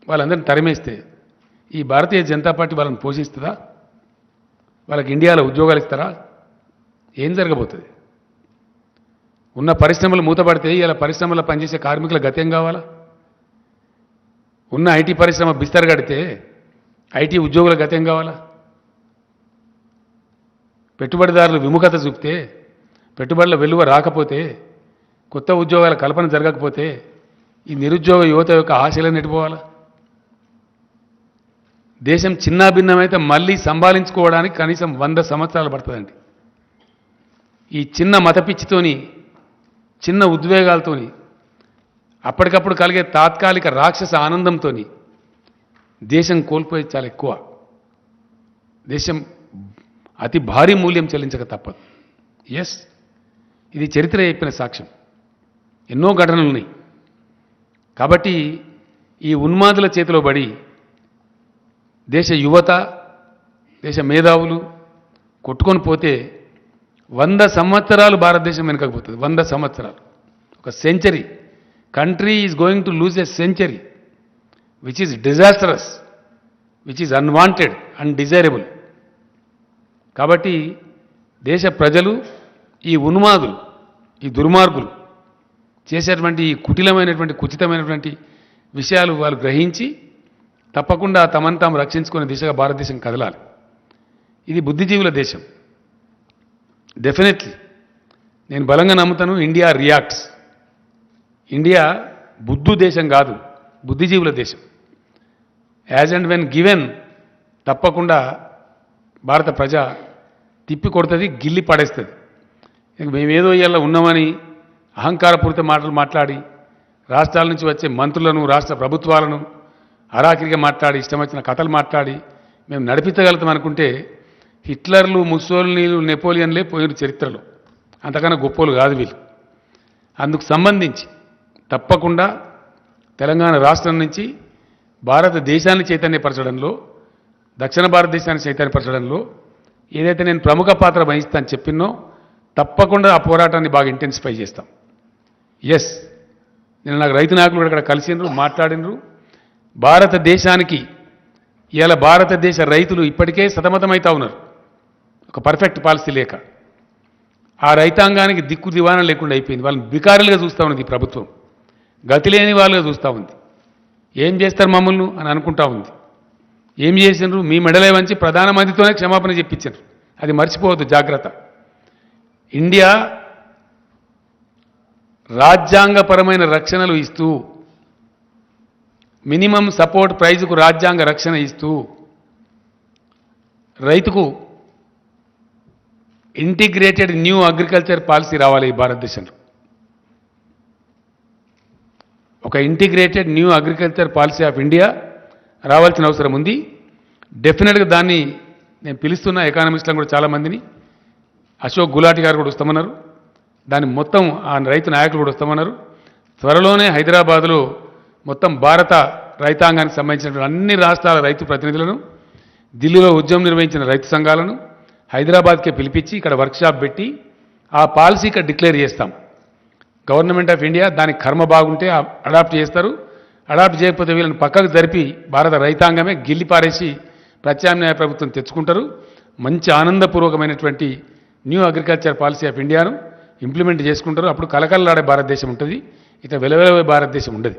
Speaker 4: వాళ్ళందరినీ తరిమేస్తే ఈ భారతీయ జనతా పార్టీ వాళ్ళని పోషిస్తుందా? వాళ్ళకి ఇండియాలో ఉద్యోగాలు ఇస్తారా? ఏం జరగబోతుంది? ఉన్న పరిశ్రమలు మూతపడితే ఇలా పరిశ్రమల్లో పనిచేసే కార్మికుల గత్యం కావాలా? ఉన్న ఐటీ పరిశ్రమ బిస్తర కడితే ఐటీ ఉద్యోగుల గతం కావాలా? పెట్టుబడిదారులు విముఖత చూపితే, పెట్టుబడుల వెలువ రాకపోతే, కొత్త ఉద్యోగాల కల్పన జరగకపోతే ఈ నిరుద్యోగ యువత యొక్క ఆశలను ఎటుపోవాలా? దేశం చిన్నాభిన్నమైతే మళ్ళీ సంభాళించుకోవడానికి కనీసం 100 సంవత్సరాలు పడుతుందండి. ఈ చిన్న మతపిచ్చితోని, చిన్న ఉద్వేగాలతోని, అప్పటికప్పుడు కలిగే తాత్కాలిక రాక్షస ఆనందంతో దేశం కోల్పోయేది చాలా ఎక్కువ. దేశం అతి భారీ మూల్యం చెల్లించక తప్పదు. ఎస్, ఇది చరిత్ర చెప్పిన సాక్ష్యం. ఎన్నో ఘటనలు ఉన్నాయి. కాబట్టి ఈ ఉన్మాదుల చేతిలో పడి దేశ యువత, దేశ మేధావులు కొట్టుకొని పోతే 100 సంవత్సరాలు భారతదేశం వెనకపోతుంది. 100 సంవత్సరాలు, ఒక century. Country is going to lose a century which is disastrous, which is unwanted, undesirable. కాబట్టి దేశ ప్రజలు, ఈ ఉన్మాదులు, ఈ దుర్మార్గులు చేసేటువంటి ఈ కుటిలమైనటువంటి, కుచితమైనటువంటి విషయాలు వాళ్ళు గ్రహించి తప్పకుండా తమను తాము రక్షించుకునే దిశగా భారతదేశం కదలాలి. ఇది బుద్ధిజీవుల దేశం. డెఫినెట్లీ నేను బలంగా నమ్ముతాను, ఇండియా రియాక్ట్స్. ఇండియా బుద్ధు దేశం కాదు, బుద్ధిజీవుల దేశం. యాజ్ అండ్ వెన్ గివెన్ తప్పకుండా భారత ప్రజ తిప్పి కొడుతుంది, గిల్లి పడేస్తుంది. మేమేదో ఇవాళ ఉన్నామని అహంకారపూరిత మాటలు మాట్లాడి రాష్ట్రాల నుంచి వచ్చే మంత్రులను, రాష్ట్ర ప్రభుత్వాలను అరాకిరిగా మాట్లాడి, ఇష్టం వచ్చిన కథలు మాట్లాడి మేము నడిపించగలుగుతాం అనుకుంటే హిట్లర్లు, ముస్సోలినీలు, నెపోలియన్లే పోయిన చరిత్రలో. అంతకన్నా గొప్పలు కాదు వీళ్ళు. అందుకు సంబంధించి తప్పకుండా తెలంగాణ రాష్ట్రం నుంచి భారతదేశాన్ని చైతన్యపరచడంలో, దక్షిణ భారతదేశాన్ని చైతన్యపరచడంలో ఏదైతే నేను ప్రముఖ పాత్ర వహిస్తాను చెప్పినో తప్పకుండా ఆ పోరాటాన్ని బాగా ఇంటెన్సిఫై చేస్తాం. ఎస్, నేను నాకు రైతు నాయకులు కూడా ఇక్కడ కలిసినరు, మాట్లాడినరు. భారతదేశానికి ఇవాళ భారతదేశ రైతులు ఇప్పటికే సతమతమవుతా ఉన్నారు, ఒక పర్ఫెక్ట్ పాలసీ లేక. ఆ రైతాంగానికి దిక్కు దివాణం లేకుండా అయిపోయింది. వాళ్ళని బికారులుగా చూస్తూ ఉన్నది ఈ ప్రభుత్వం, గతి లేని వాళ్ళుగా చూస్తూ ఉంది. ఏం చేస్తారు మమ్మల్ని అని అనుకుంటా ఉంది. ఏం చేసినారు? మీ మెడలే వంచి ప్రధానమంత్రితోనే క్షమాపణ చెప్పించారు. అది మర్చిపోవద్దు, జాగ్రత్త. ఇండియా రాజ్యాంగపరమైన రక్షణలు ఇస్తూ, మినిమం సపోర్ట్ ప్రైజ్కు రాజ్యాంగ రక్షణ ఇస్తూ, రైతుకు ఇంటిగ్రేటెడ్ న్యూ అగ్రికల్చర్ పాలసీ రావాలి ఈ భారతదేశంలో. ఒక integrated new agriculture policy of India రావాల్సిన అవసరం ఉంది. డెఫినెట్గా దాన్ని నేను పిలుస్తున్న ఎకానమిస్టులను కూడా చాలామందిని, అశోక్ గులాటి గారు కూడా వస్తామన్నారు, దాన్ని మొత్తం ఆ రైతు నాయకులు కూడా వస్తామన్నారు. త్వరలోనే హైదరాబాద్లో మొత్తం భారత రైతాంగానికి సంబంధించిన అన్ని రాష్ట్రాల రైతు ప్రతినిధులను, ఢిల్లీలో ఉద్యమం నిర్వహించిన రైతు సంఘాలను హైదరాబాద్కే పిలిపించి ఇక్కడ వర్క్షాప్ పెట్టి ఆ పాలసీ ఇక్కడ డిక్లేర్ చేస్తాం. గవర్నమెంట్ ఆఫ్ ఇండియా దానికి కర్మ బాగుంటే అడాప్ట్ చేస్తారు, అడాప్ట్ చేయకపోతే వీళ్ళని పక్కకు జరిపి భారత రైతాంగమే గిల్లి పారేసి ప్రత్యామ్నాయ ప్రభుత్వం తెచ్చుకుంటారు. మంచి ఆనందపూర్వకమైనటువంటి న్యూ అగ్రికల్చర్ పాలసీ ఆఫ్ ఇండియాను ఇంప్లిమెంట్ చేసుకుంటారు. అప్పుడు కలకలలాడే భారతదేశం ఉంటుంది, ఇట్లా వెలవెలవే భారతదేశం ఉండదు.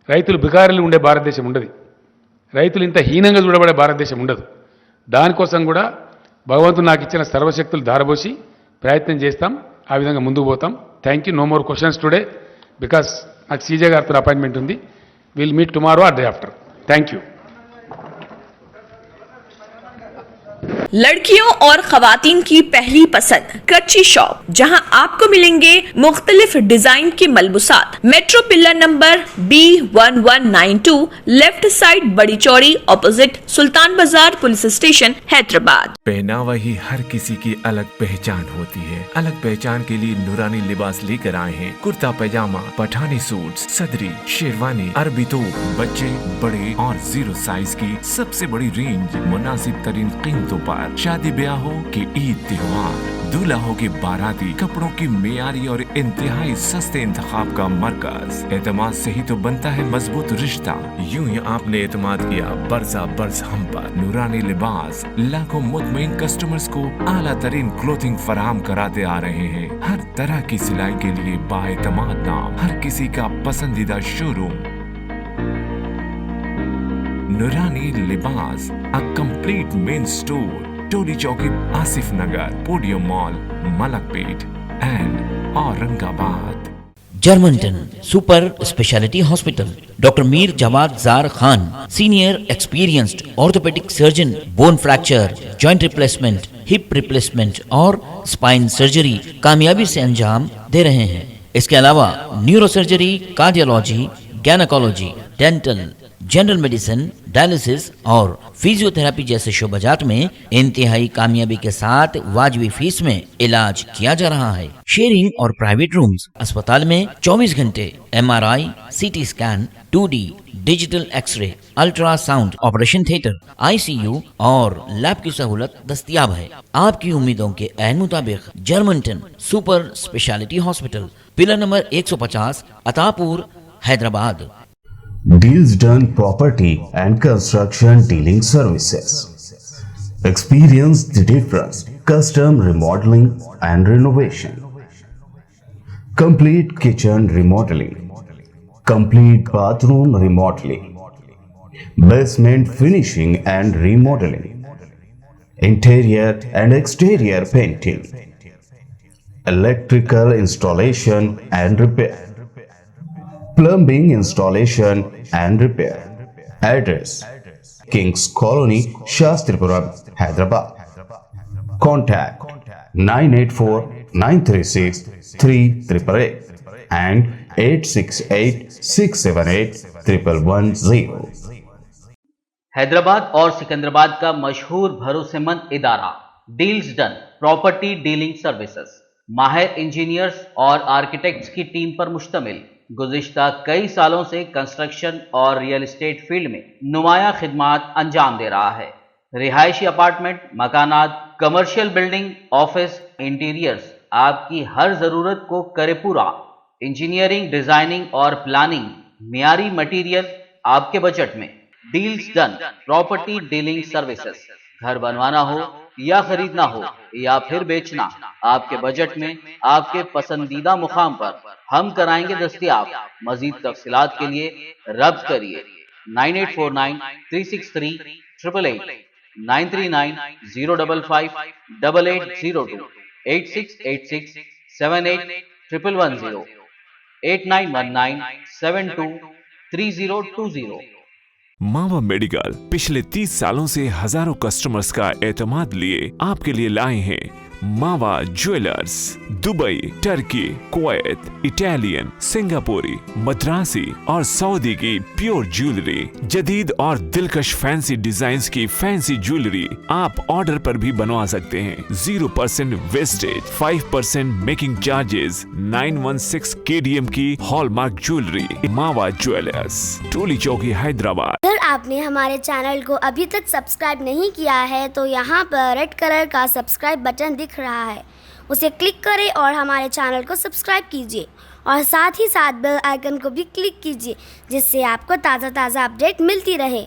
Speaker 4: రైతులు బికారులు ఉండే భారతదేశం ఉండదు, రైతులు ఇంత హీనంగా చూడబడే భారతదేశం ఉండదు. దానికోసం కూడా భగవంతుడు నాకు ఇచ్చిన సర్వశక్తులు ధారబోసి ప్రయత్నం చేస్తాం, ఆ విధంగా ముందుకు పోతాం. Thank you. No more questions today because నాకు సీజే గారితో అపాయింట్మెంట్ ఉంది. Will meet tomorrow or day after. Thank you.
Speaker 5: लड़कियों और खवातीन की पहली पसंद कच्ची शॉप, जहां आपको मिलेंगे मुख्तलिफ डिजाइन के मलबूसात। Metro pillar number B1192, left side बड़ी चौड़ी, ऑपोजिट सुल्तान बाजार पुलिस स्टेशन, हैदराबाद।
Speaker 1: पहनावा ही हर किसी की अलग पहचान होती है। अलग पहचान के लिए नूरानी लिबास लेकर आए हैं। कुर्ता पैजामा, पठानी सूट, सदरी, शेरवानी, अरबी तोप, बच्चे, बड़े और 0 साइज की सबसे बड़ी रेंज, मुनासिब तरीन कीमतों पर। शादी ब्याह हो कि ईद त्योहार, दूल्हा हो के बाराती, कपड़ों की मेयारी और इंतहाई सस्ते इंतखाब का मरकज। एतमाद से ही तो बनता है मजबूत रिश्ता। यूं ही आपने एतमाद किया बरसा बरस हम पर। नूरानी लिबास लाखों मुतमईन कस्टमर्स को आला तरीन क्लोथिंग फराहम कराते आ रहे हैं। हर तरह की सिलाई के लिए बाएतमाद नाम, हर किसी का पसंदीदा showroom. Nurani Libas, a complete main store. Toli Chowki, Asif Nagar, Podium Mall, Malakpet, and Aurangabad.
Speaker 6: Germantown Super Speciality Hospital. Dr. Mir Jawad Zar Khan, Senior Experienced Orthopedic Surgeon, Bone Fracture, Joint Replacement, Hip Replacement और Spine Surgery कामयाबी से अंजाम दे रहे हैं। इसके अलावा neuro surgery, cardiology, gynaecology, dental, general medicine, dialysis और physiotherapy जैसे शोबाजात में इंतहाई कामयाबी के साथ वाजबी फीस में इलाज किया जा रहा है। शेयरिंग और प्राइवेट रूम्स। अस्पताल में 24 घंटे MRI, CT scan, 2D digital x ray, ultrasound, operation theatre, ICU और लैब की सहूलत दस्तयाब है। आपकी उम्मीदों के ऐन मुताबिक Germanten super speciality hospital, pillar number 150, Attapur, Hyderabad.
Speaker 7: Deals Done Property and Construction Dealing Services. Experience the difference. Custom remodeling and renovation. Complete kitchen remodeling. Complete bathroom remodeling. Basement finishing and remodeling. Interior and exterior painting. Electrical installation and repair. Plumbing installation and repair. Address: Kings Colony, Shastripura, Hyderabad. Contact 984-936-3888 and 868-678-1110.
Speaker 2: Hyderabad और सिकंदराबाद का मशहूर भरोसेमंद इदारा deals done property dealing services माहिर engineers और architects की team पर मुश्तमिल गुज़िश्ता कई सालों से कंस्ट्रक्शन और रियल एस्टेट फील्ड में नुमाया खिदमात अंजाम दे रहा है। रिहायशी अपार्टमेंट, मकानात, कमर्शियल बिल्डिंग, ऑफिस, इंटीरियर्स आपकी हर जरूरत को करे पूरा। इंजीनियरिंग, डिजाइनिंग और प्लानिंग, मियारी मटेरियल आपके बजट में। Deals done property dealing services. घर बनवाना हो या खरीदना हो या फिर बेचना, आपके बजट में, आपके पसंदीदा मुकाम पर हम कराएंगे दस्तयाब। मजीद तफसीलात के लिए रब्त करिए 9849-363-888, 939-055-8802, 8686-78-110, 8919-723020।
Speaker 1: मावा मेडिकल पिछले 30 सालों से हजारों कस्टमर्स का एतमाद लिए आपके लिए लाए हैं मावा jewellers. Dubai, Turkey, Kuwait, Italian, सिंगापुरी, मद्रासी और सऊदी की प्योर ज्वेलरी, जदीद और दिलकश फैंसी डिजाइन्स की फैंसी ज्वेलरी आप ऑर्डर पर भी बनवा सकते हैं। 0% वेस्टेज, 5% मेकिंग चार्जेस, 916 KDM की हॉलमार्क ज्वेलरी। मावा ज्वेलर्स, टोली चौकी, हैदराबाद।
Speaker 8: अगर आपने हमारे चैनल को अभी तक सब्सक्राइब नहीं किया है तो यहाँ पर रेड कलर का सब्सक्राइब बटन दिख रहा है, उसे क्लिक करें और हमारे चैनल को सब्सक्राइब कीजिए और साथ ही साथ बेल आइकन को भी क्लिक कीजिए जिससे आपको ताज़ा अपडेट मिलती रहे।